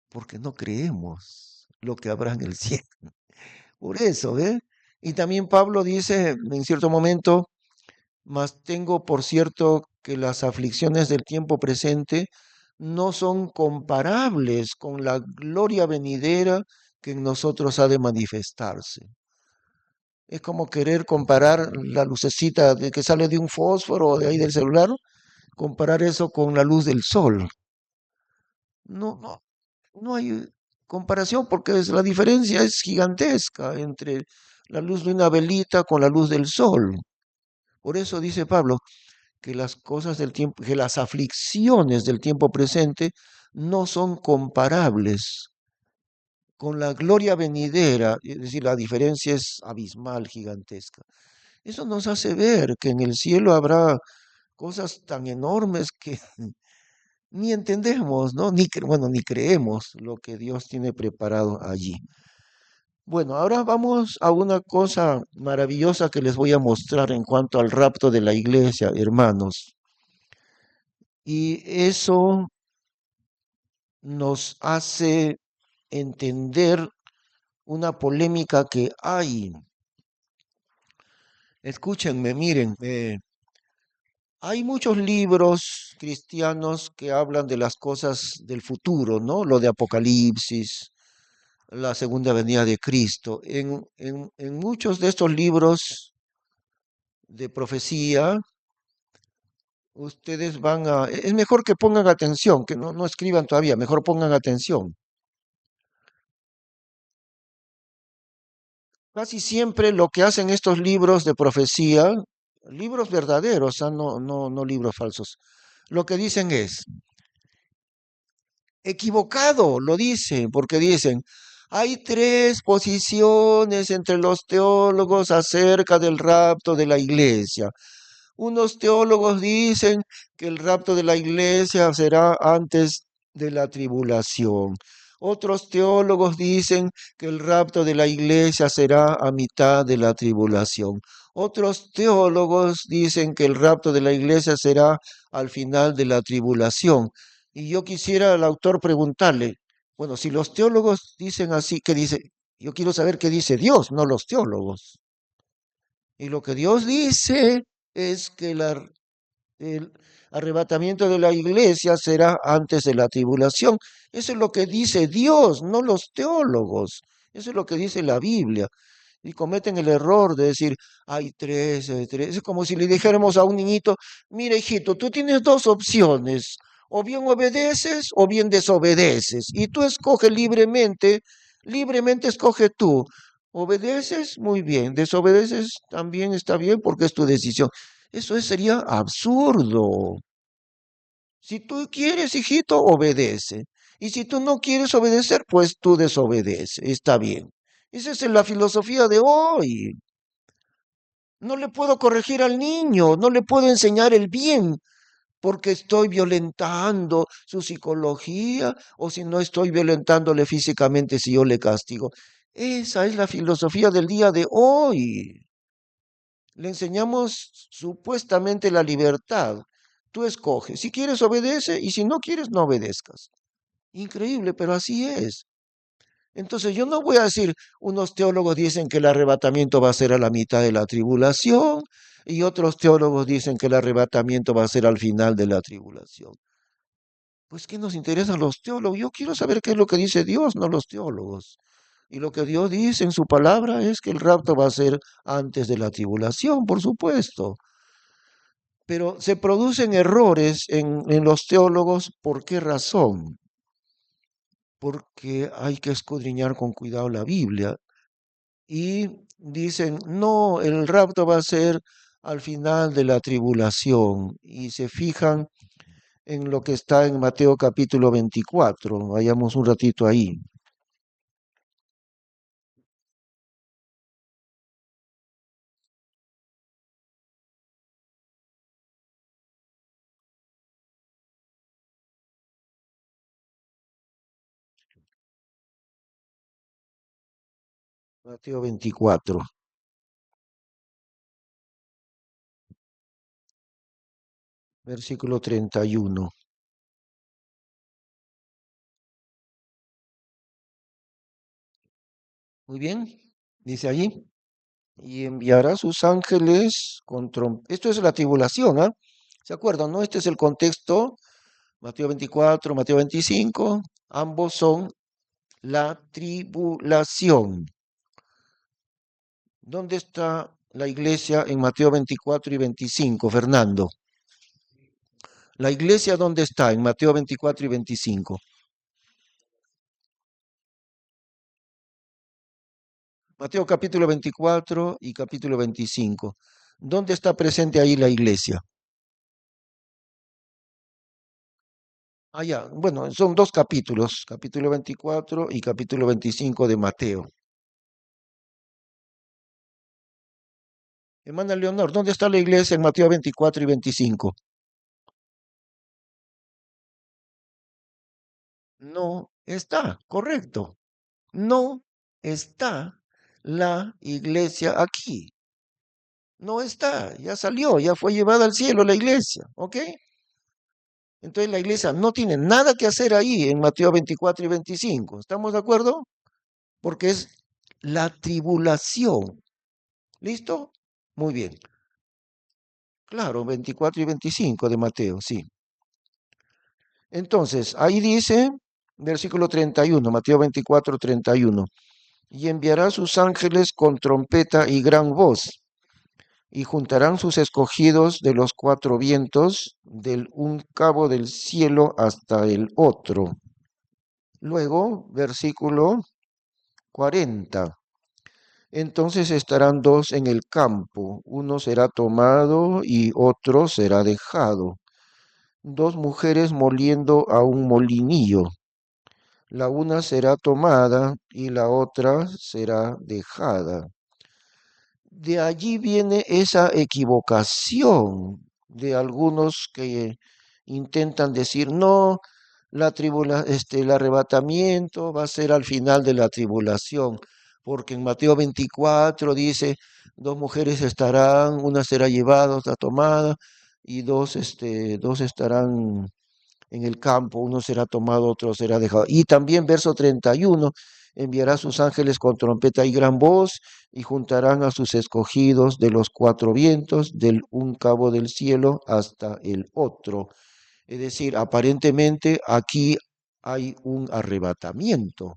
porque no creemos lo que habrá en el cielo. Por eso, ¿ve? Y también Pablo dice en cierto momento, mas tengo por cierto que las aflicciones del tiempo presente no son comparables con la gloria venidera que en nosotros ha de manifestarse. Es como querer comparar la lucecita de que sale de un fósforo de ahí del celular, comparar eso con la luz del sol. No, no hay comparación porque la diferencia es gigantesca entre la luz de una velita con la luz del sol. Por eso dice Pablo que las cosas del tiempo, que las aflicciones del tiempo presente no son comparables con la gloria venidera, es decir, la diferencia es abismal, gigantesca. Eso nos hace ver que en el cielo habrá cosas tan enormes que ni entendemos, ¿no? Bueno, ni creemos lo que Dios tiene preparado allí. Bueno, ahora vamos a una cosa maravillosa que les voy a mostrar en cuanto al rapto de la iglesia, hermanos. Y eso nos hace entender una polémica que hay. Escúchenme, miren, hay muchos libros cristianos que hablan de las cosas del futuro, ¿no? Lo de Apocalipsis, la segunda venida de Cristo. En muchos de estos libros de profecía, ustedes van a... Es mejor que pongan atención, que no escriban todavía, mejor pongan atención. Casi siempre lo que hacen estos libros de profecía, libros verdaderos, no libros falsos, lo que dicen es, equivocado, lo dicen, porque dicen, hay tres posiciones entre los teólogos acerca del rapto de la iglesia. Unos teólogos dicen que el rapto de la iglesia será antes de la tribulación. Otros teólogos dicen que el rapto de la iglesia será a mitad de la tribulación. Otros teólogos dicen que el rapto de la iglesia será al final de la tribulación. Y yo quisiera al autor preguntarle, bueno, si los teólogos dicen así, ¿qué dice? Yo quiero saber qué dice Dios, no los teólogos. Y lo que Dios dice es que el arrebatamiento de la iglesia será antes de la tribulación. Eso es lo que dice Dios, no los teólogos. Eso es lo que dice la Biblia. Y cometen el error de decir, hay tres. Es como si le dijéramos a un niñito, mira hijito, tú tienes dos opciones. O bien obedeces o bien desobedeces. Y tú escoge libremente, libremente escoge tú. Obedeces, muy bien. Desobedeces, también está bien porque es tu decisión. Sería absurdo. Si tú quieres, hijito, obedece. Y si tú no quieres obedecer, pues tú desobedece. Está bien. Esa es la filosofía de hoy. No le puedo corregir al niño, no le puedo enseñar el bien, porque estoy violentando su psicología o si no estoy violentándole físicamente si yo le castigo. Esa es la filosofía del día de hoy. Le enseñamos supuestamente la libertad. Tú escoges. Si quieres, obedece y si no quieres, no obedezcas. Increíble, pero así es. Entonces yo no voy a decir, unos teólogos dicen que el arrebatamiento va a ser a la mitad de la tribulación y otros teólogos dicen que el arrebatamiento va a ser al final de la tribulación. Pues ¿qué nos interesan los teólogos? Yo quiero saber qué es lo que dice Dios, no los teólogos. Y lo que Dios dice en su palabra es que el rapto va a ser antes de la tribulación, por supuesto. Pero se producen errores en los teólogos. ¿Por qué razón? Porque hay que escudriñar con cuidado la Biblia. Y dicen, no, el rapto va a ser al final de la tribulación. Y se fijan en lo que está en Mateo capítulo 24. Vayamos un ratito ahí. Mateo 24, versículo 31. Muy bien, dice allí. Y enviará sus ángeles con Esto es la tribulación, ¿ah? ¿Se acuerdan, no? Este es el contexto. Mateo 24, Mateo 25, ambos son la tribulación. ¿Dónde está la iglesia en Mateo 24 y 25, Fernando? ¿La iglesia dónde está en Mateo 24 y 25? Mateo capítulo 24 y capítulo 25. ¿Dónde está presente ahí la iglesia? Ah, ya, bueno, son dos capítulos, capítulo 24 y capítulo 25 de Mateo. Hermana Leonor, ¿dónde está la iglesia en Mateo 24 y 25? No está, correcto. No está la iglesia aquí. No está, ya salió, ya fue llevada al cielo la iglesia, ¿ok? Entonces la iglesia no tiene nada que hacer ahí en Mateo 24 y 25. ¿Estamos de acuerdo? Porque es la tribulación. ¿Listo? Muy bien. Claro, 24 y 25 de Mateo, sí. Entonces, ahí dice, versículo 31, Mateo 24, 31, y enviará sus ángeles con trompeta y gran voz, y juntarán sus escogidos de los cuatro vientos, del un cabo del cielo hasta el otro. Luego, versículo 40. Entonces estarán dos en el campo, uno será tomado y otro será dejado. Dos mujeres moliendo a un molinillo, la una será tomada y la otra será dejada. De allí viene esa equivocación de algunos que intentan decir, no, el arrebatamiento va a ser al final de la tribulación, porque en Mateo 24 dice, dos mujeres estarán, una será llevada, otra tomada, y dos estarán en el campo, uno será tomado, otro será dejado. Y también verso 31, enviará sus ángeles con trompeta y gran voz, y juntarán a sus escogidos de los cuatro vientos, del un cabo del cielo hasta el otro. Es decir, aparentemente aquí hay un arrebatamiento.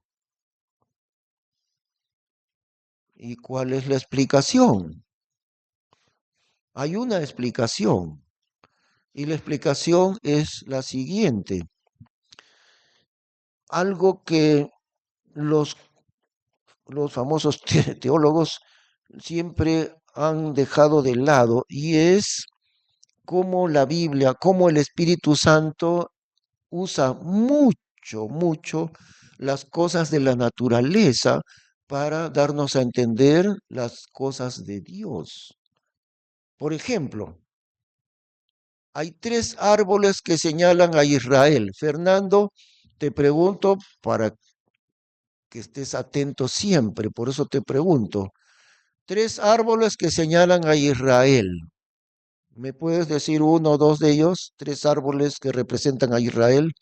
¿Y cuál es la explicación? Hay una explicación. Y la explicación es la siguiente. Algo que los famosos teólogos siempre han dejado de lado y es cómo la Biblia, cómo el Espíritu Santo usa mucho las cosas de la naturaleza para darnos a entender las cosas de Dios. Por ejemplo, hay tres árboles que señalan a Israel. Fernando, te pregunto para que estés atento siempre, por eso te pregunto. Tres árboles que señalan a Israel. ¿Me puedes decir uno o dos de ellos? Tres árboles que representan a Israel.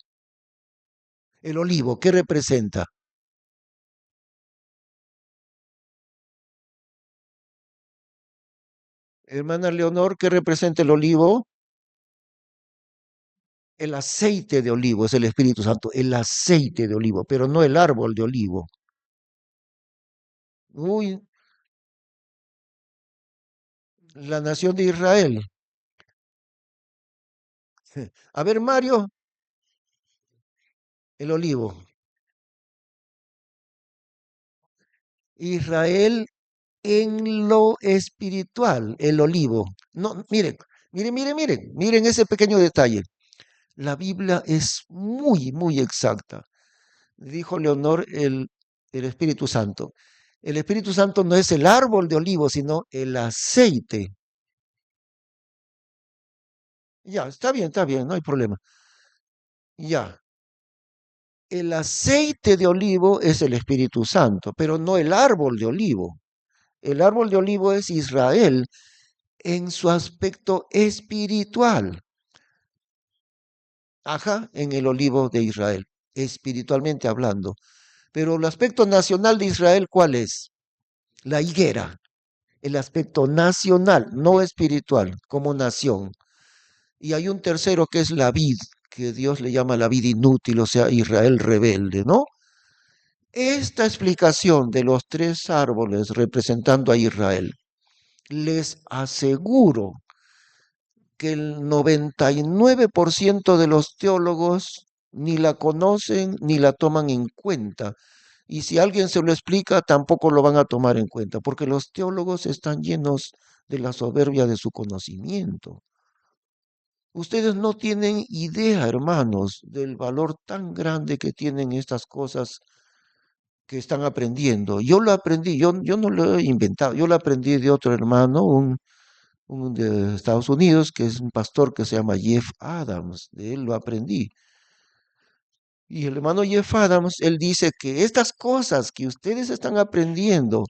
El olivo, ¿qué representa? Hermana Leonor, ¿qué representa el olivo? El aceite de olivo es el Espíritu Santo, el aceite de olivo, pero no el árbol de olivo. Uy, la nación de Israel. A ver, Mario, el olivo. Israel en lo espiritual, el olivo. No, miren ese pequeño detalle. La Biblia es muy exacta. Dijo Leonor el Espíritu Santo. El Espíritu Santo no es el árbol de olivo, sino el aceite. Ya, está bien, no hay problema. Ya, el aceite de olivo es el Espíritu Santo, pero no el árbol de olivo. El árbol de olivo es Israel en su aspecto espiritual. Ajá, en el olivo de Israel, espiritualmente hablando. Pero el aspecto nacional de Israel, ¿cuál es? La higuera, el aspecto nacional, no espiritual, como nación. Y hay un tercero que es la vid, que Dios le llama la vid inútil, o sea, Israel rebelde, ¿no? Esta explicación de los tres árboles representando a Israel, les aseguro que el 99% de los teólogos ni la conocen ni la toman en cuenta. Y si alguien se lo explica, tampoco lo van a tomar en cuenta, porque los teólogos están llenos de la soberbia de su conocimiento. Ustedes no tienen idea, hermanos, del valor tan grande que tienen estas cosas que están aprendiendo. Yo lo aprendí, yo no lo he inventado, yo lo aprendí de otro hermano, un de Estados Unidos, que es un pastor que se llama Jeff Adams, de él lo aprendí. Y el hermano Jeff Adams, él dice que estas cosas que ustedes están aprendiendo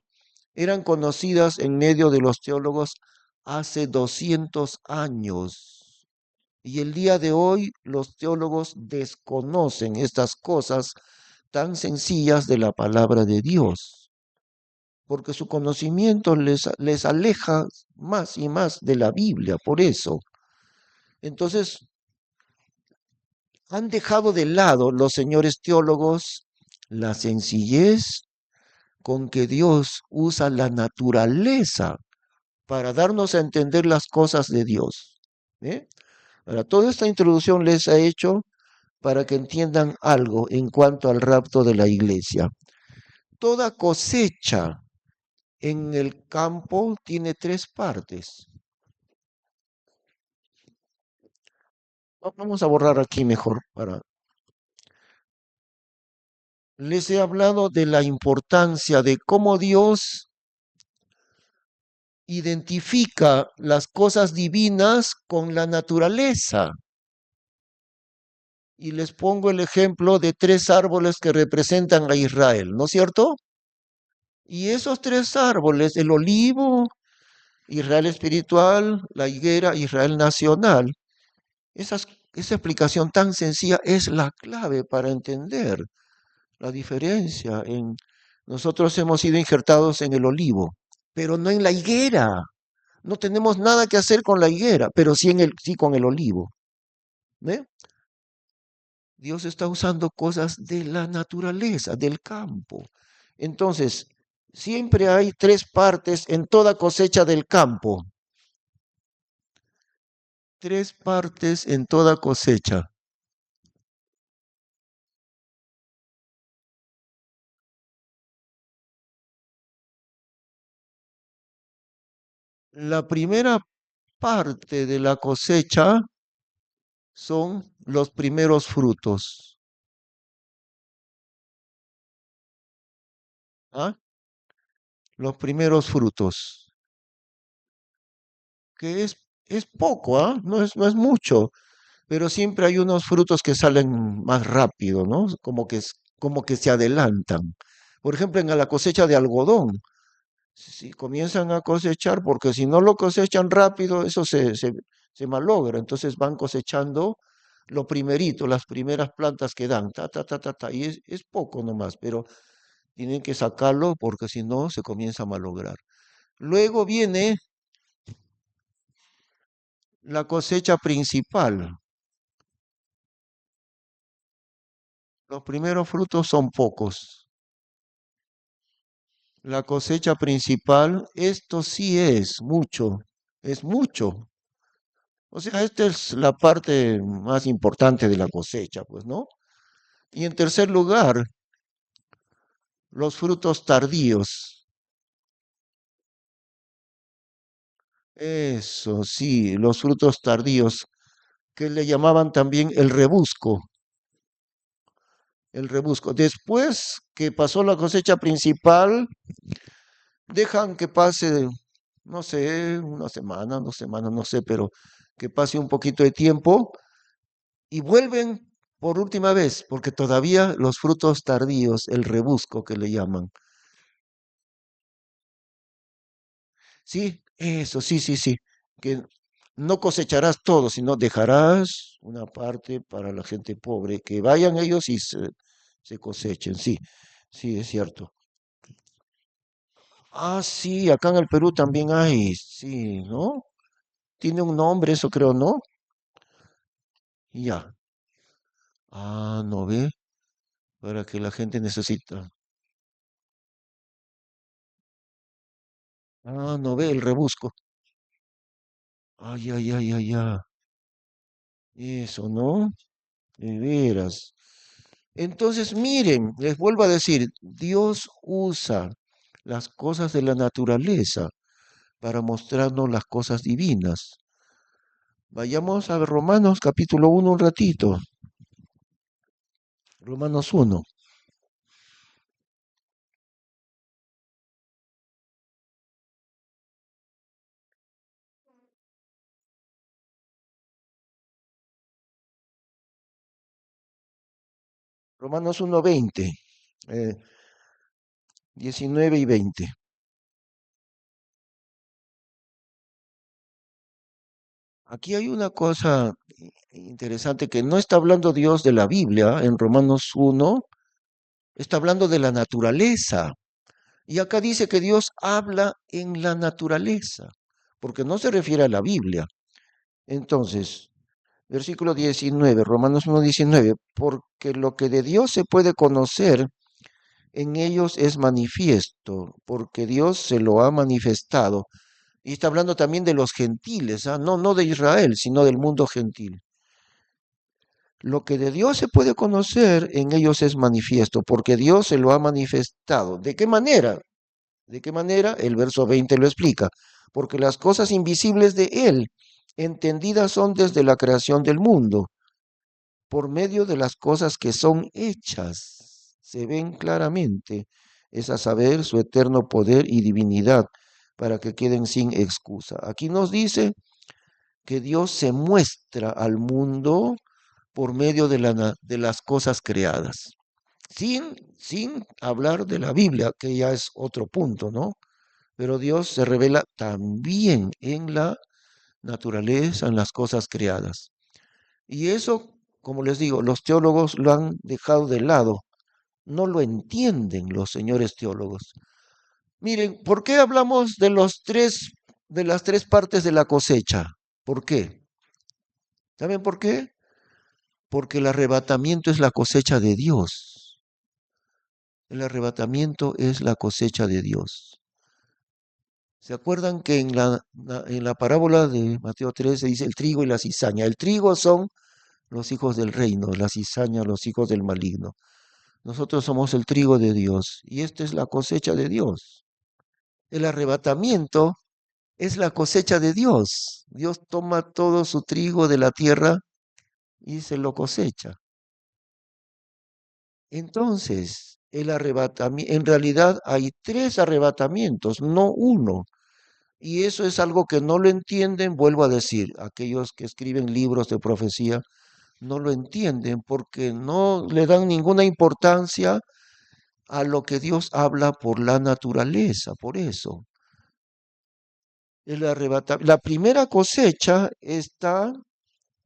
eran conocidas en medio de los teólogos hace 200 años. Y el día de hoy los teólogos desconocen estas cosas tan sencillas de la palabra de Dios, porque su conocimiento les aleja más y más de la Biblia, por eso. Entonces, han dejado de lado los señores teólogos la sencillez con que Dios usa la naturaleza para darnos a entender las cosas de Dios. ¿Eh? Ahora, toda esta introducción les ha hecho para que entiendan algo en cuanto al rapto de la iglesia. Toda cosecha en el campo tiene tres partes. Vamos a borrar aquí mejor para. Les he hablado de la importancia de cómo Dios identifica las cosas divinas con la naturaleza. Y les pongo el ejemplo de tres árboles que representan a Israel, ¿no es cierto? Y esos tres árboles, el olivo, Israel espiritual, la higuera, Israel nacional, esa explicación tan sencilla es la clave para entender la diferencia. Nosotros hemos sido injertados en el olivo, pero no en la higuera. No tenemos nada que hacer con la higuera, pero sí con el olivo. ¿Ve? Dios está usando cosas de la naturaleza, del campo. Entonces, siempre hay tres partes en toda cosecha del campo. Tres partes en toda cosecha. La primera parte de la cosecha son los primeros frutos. ¿Ah? Los primeros frutos. Que es poco, ¿ah? No es mucho, pero siempre hay unos frutos que salen más rápido, ¿no? Como que se adelantan. Por ejemplo, en la cosecha de algodón, si comienzan a cosechar, porque si no lo cosechan rápido, eso se malogra. Entonces van cosechando lo primerito, las primeras plantas que dan, ta, ta, ta, ta, ta, y es poco nomás, pero tienen que sacarlo porque si no se comienza a malograr. Luego viene la cosecha principal. Los primeros frutos son pocos. La cosecha principal, esto sí es mucho. O sea, esta es la parte más importante de la cosecha, pues, ¿no? Y en tercer lugar, los frutos tardíos. Eso sí, los frutos tardíos, que le llamaban también el rebusco. El rebusco. Después que pasó la cosecha principal, dejan que pase, no sé, una semana, 2 semanas, no sé, pero que pase un poquito de tiempo y vuelven por última vez, porque todavía los frutos tardíos, el rebusco que le llaman. Sí, eso, sí, sí, sí, que no cosecharás todo, sino dejarás una parte para la gente pobre, que vayan ellos y se cosechen, sí, sí, es cierto. Ah, sí, acá en el Perú también hay, sí, ¿no? Tiene un nombre, eso creo, ¿no? Ya. Ah, no ve, para que la gente necesita. Ah, no ve el rebusco. Ay, ay, ay, ay, ay. Eso, ¿no? De veras. Entonces, miren, les vuelvo a decir, Dios usa las cosas de la naturaleza para mostrarnos las cosas divinas. Vayamos a Romanos capítulo 1 un ratito. Romanos 1. Romanos 1:20, eh, 19 y 20. Aquí hay una cosa interesante que no está hablando Dios de la Biblia en Romanos 1, está hablando de la naturaleza. Y acá dice que Dios habla en la naturaleza, porque no se refiere a la Biblia. Entonces, versículo 19, Romanos 1:19, porque lo que de Dios se puede conocer en ellos es manifiesto, porque Dios se lo ha manifestado. Y está hablando también de los gentiles, ¿ah? No, no de Israel, sino del mundo gentil. Lo que de Dios se puede conocer en ellos es manifiesto, porque Dios se lo ha manifestado. ¿De qué manera? ¿De qué manera? El verso 20 lo explica. Porque las cosas invisibles de Él, entendidas son desde la creación del mundo, por medio de las cosas que son hechas, se ven claramente, es a saber, su eterno poder y divinidad, para que queden sin excusa. Aquí nos dice que Dios se muestra al mundo por medio de las cosas creadas, sin hablar de la Biblia, que ya es otro punto, ¿no? Pero Dios se revela también en la naturaleza, en las cosas creadas. Y eso, como les digo, los teólogos lo han dejado de lado. No lo entienden los señores teólogos. Miren, ¿por qué hablamos de las tres partes de la cosecha? ¿Por qué? ¿Saben por qué? Porque el arrebatamiento es la cosecha de Dios. El arrebatamiento es la cosecha de Dios. ¿Se acuerdan que en en la parábola de Mateo 13 dice el trigo y la cizaña? El trigo son los hijos del reino, la cizaña los hijos del maligno. Nosotros somos el trigo de Dios y esta es la cosecha de Dios. El arrebatamiento es la cosecha de Dios. Dios toma todo su trigo de la tierra y se lo cosecha. Entonces, el arrebatamiento, en realidad hay tres arrebatamientos, no uno. Y eso es algo que no lo entienden, vuelvo a decir, aquellos que escriben libros de profecía no lo entienden porque no le dan ninguna importancia a lo que Dios habla por la naturaleza, por eso. La primera cosecha está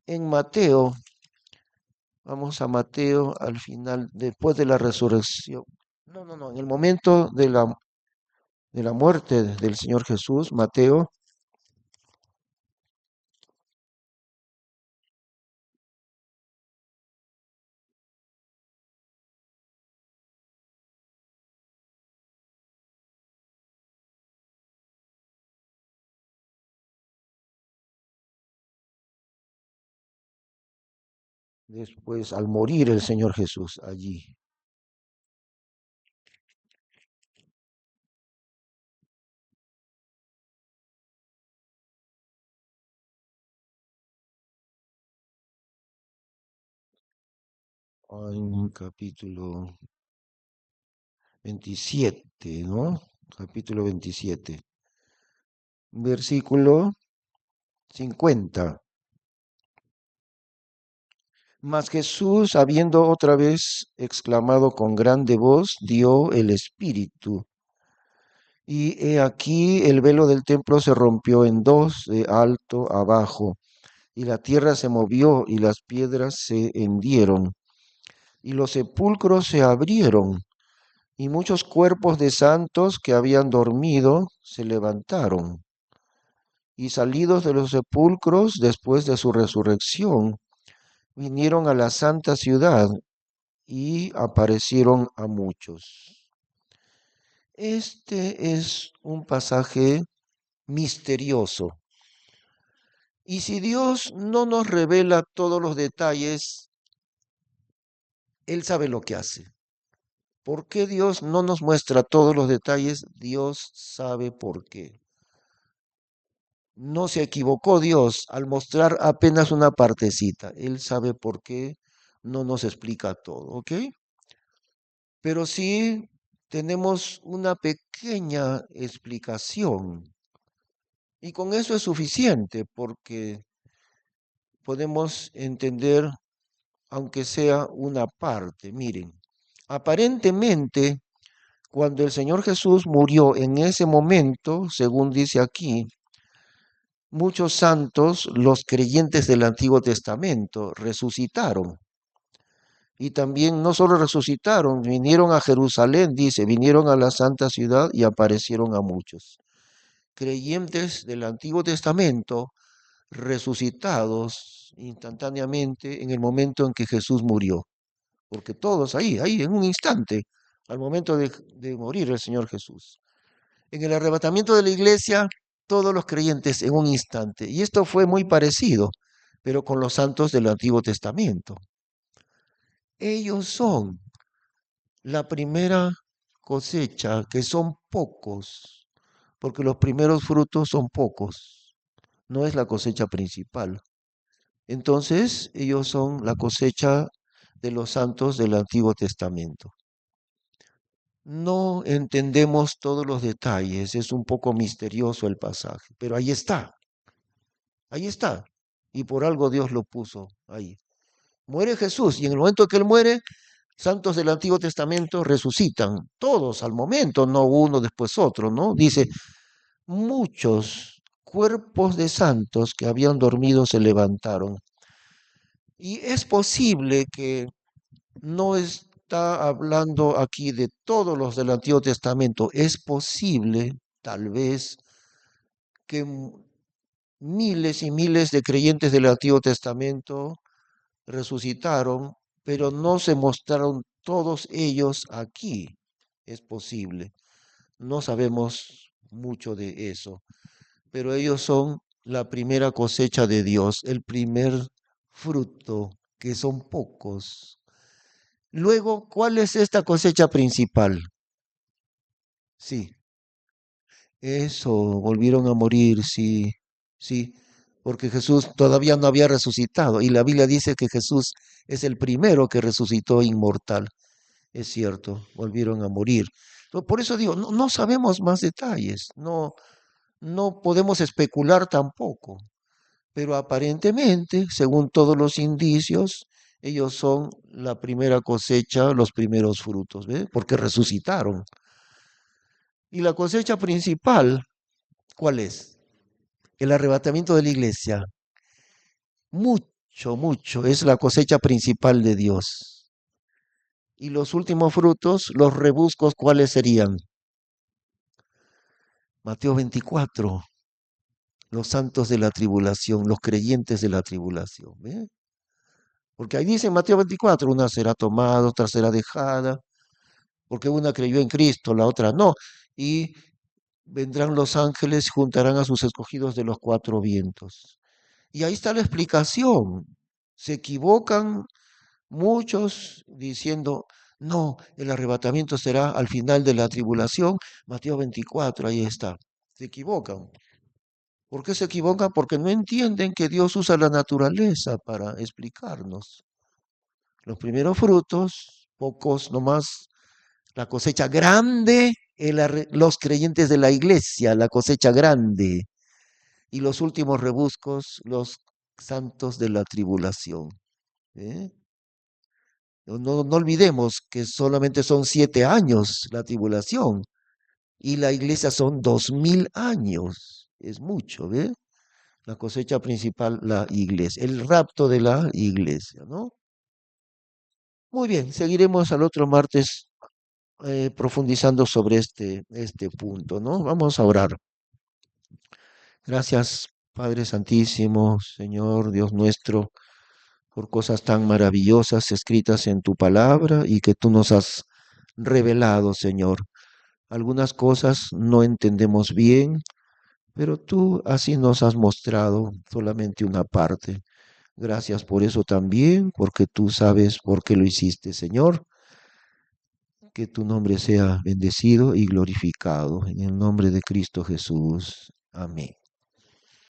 en Mateo. Vamos a Mateo al final, después de la resurrección. No, no, no, en el momento de la muerte del Señor Jesús, Mateo. Después, al morir el Señor Jesús allí. En capítulo 27, ¿no? Capítulo 27, versículo 50. Mas Jesús, habiendo otra vez exclamado con grande voz, dio el Espíritu. Y he aquí el velo del templo se rompió en dos, de alto a bajo, y la tierra se movió y las piedras se hendieron, y los sepulcros se abrieron, y muchos cuerpos de santos que habían dormido se levantaron, y salidos de los sepulcros después de su resurrección, vinieron a la santa ciudad y aparecieron a muchos. Este es un pasaje misterioso. Y si Dios no nos revela todos los detalles, Él sabe lo que hace. ¿Por qué Dios no nos muestra todos los detalles? Dios sabe por qué. No se equivocó Dios al mostrar apenas una partecita. Él sabe por qué no nos explica todo, ¿ok? Pero sí tenemos una pequeña explicación. Y con eso es suficiente porque podemos entender aunque sea una parte. Miren, aparentemente, cuando el Señor Jesús murió en ese momento, según dice aquí, muchos santos, los creyentes del Antiguo Testamento, resucitaron. Y también no solo resucitaron, vinieron a Jerusalén, dice, vinieron a la santa ciudad y aparecieron a muchos. Creyentes del Antiguo Testamento resucitados instantáneamente en el momento en que Jesús murió. Porque todos ahí, en un instante, al momento de morir el Señor Jesús. En el arrebatamiento de la iglesia, todos los creyentes en un instante. Y esto fue muy parecido, pero con los santos del Antiguo Testamento. Ellos son la primera cosecha, que son pocos, porque los primeros frutos son pocos, no es la cosecha principal. Entonces, ellos son la cosecha de los santos del Antiguo Testamento. No entendemos todos los detalles, es un poco misterioso el pasaje, pero ahí está, y por algo Dios lo puso ahí. Muere Jesús, y en el momento que Él muere, santos del Antiguo Testamento resucitan, todos al momento, no uno después otro, ¿no? Dice, muchos cuerpos de santos que habían dormido se levantaron. Y es posible que no está hablando aquí de todos los del Antiguo Testamento, es posible, tal vez, que miles y miles de creyentes del Antiguo Testamento resucitaron, pero no se mostraron todos ellos aquí. Es posible. No sabemos mucho de eso, pero ellos son la primera cosecha de Dios, el primer fruto, que son pocos. Luego, ¿cuál es esta cosecha principal? Sí, eso, volvieron a morir, sí, sí, porque Jesús todavía no había resucitado y la Biblia dice que Jesús es el primero que resucitó inmortal. Es cierto, volvieron a morir. Por eso digo, no, no sabemos más detalles, no, no podemos especular tampoco, pero aparentemente, según todos los indicios, ellos son la primera cosecha, los primeros frutos, ¿ves? Porque resucitaron. Y la cosecha principal, ¿cuál es? El arrebatamiento de la iglesia. Mucho, mucho, es la cosecha principal de Dios. Y los últimos frutos, los rebuscos, ¿cuáles serían? Mateo 24, los santos de la tribulación, los creyentes de la tribulación. ¿Ve? Porque ahí dice en Mateo 24, una será tomada, otra será dejada, porque una creyó en Cristo, la otra no. Y vendrán los ángeles y juntarán a sus escogidos de los cuatro vientos. Y ahí está la explicación. Se equivocan muchos diciendo, no, el arrebatamiento será al final de la tribulación. Mateo 24, ahí está. Se equivocan. ¿Por qué se equivocan? Porque no entienden que Dios usa la naturaleza para explicarnos. Los primeros frutos, pocos nomás, la cosecha grande, los creyentes de la iglesia, la cosecha grande, y los últimos rebuscos, los santos de la tribulación. ¿Eh? No, no olvidemos que solamente son 7 años la tribulación y la iglesia son 2000 años. Es mucho, ¿ve? La cosecha principal, la iglesia, el rapto de la iglesia, ¿no? Muy bien, seguiremos al otro martes profundizando sobre este punto, ¿no? Vamos a orar. Gracias, Padre Santísimo, Señor Dios nuestro, por cosas tan maravillosas escritas en tu palabra y que tú nos has revelado, Señor. Algunas cosas no entendemos bien, pero tú así nos has mostrado solamente una parte. Gracias por eso también, porque tú sabes por qué lo hiciste, Señor. Que tu nombre sea bendecido y glorificado. En el nombre de Cristo Jesús. Amén.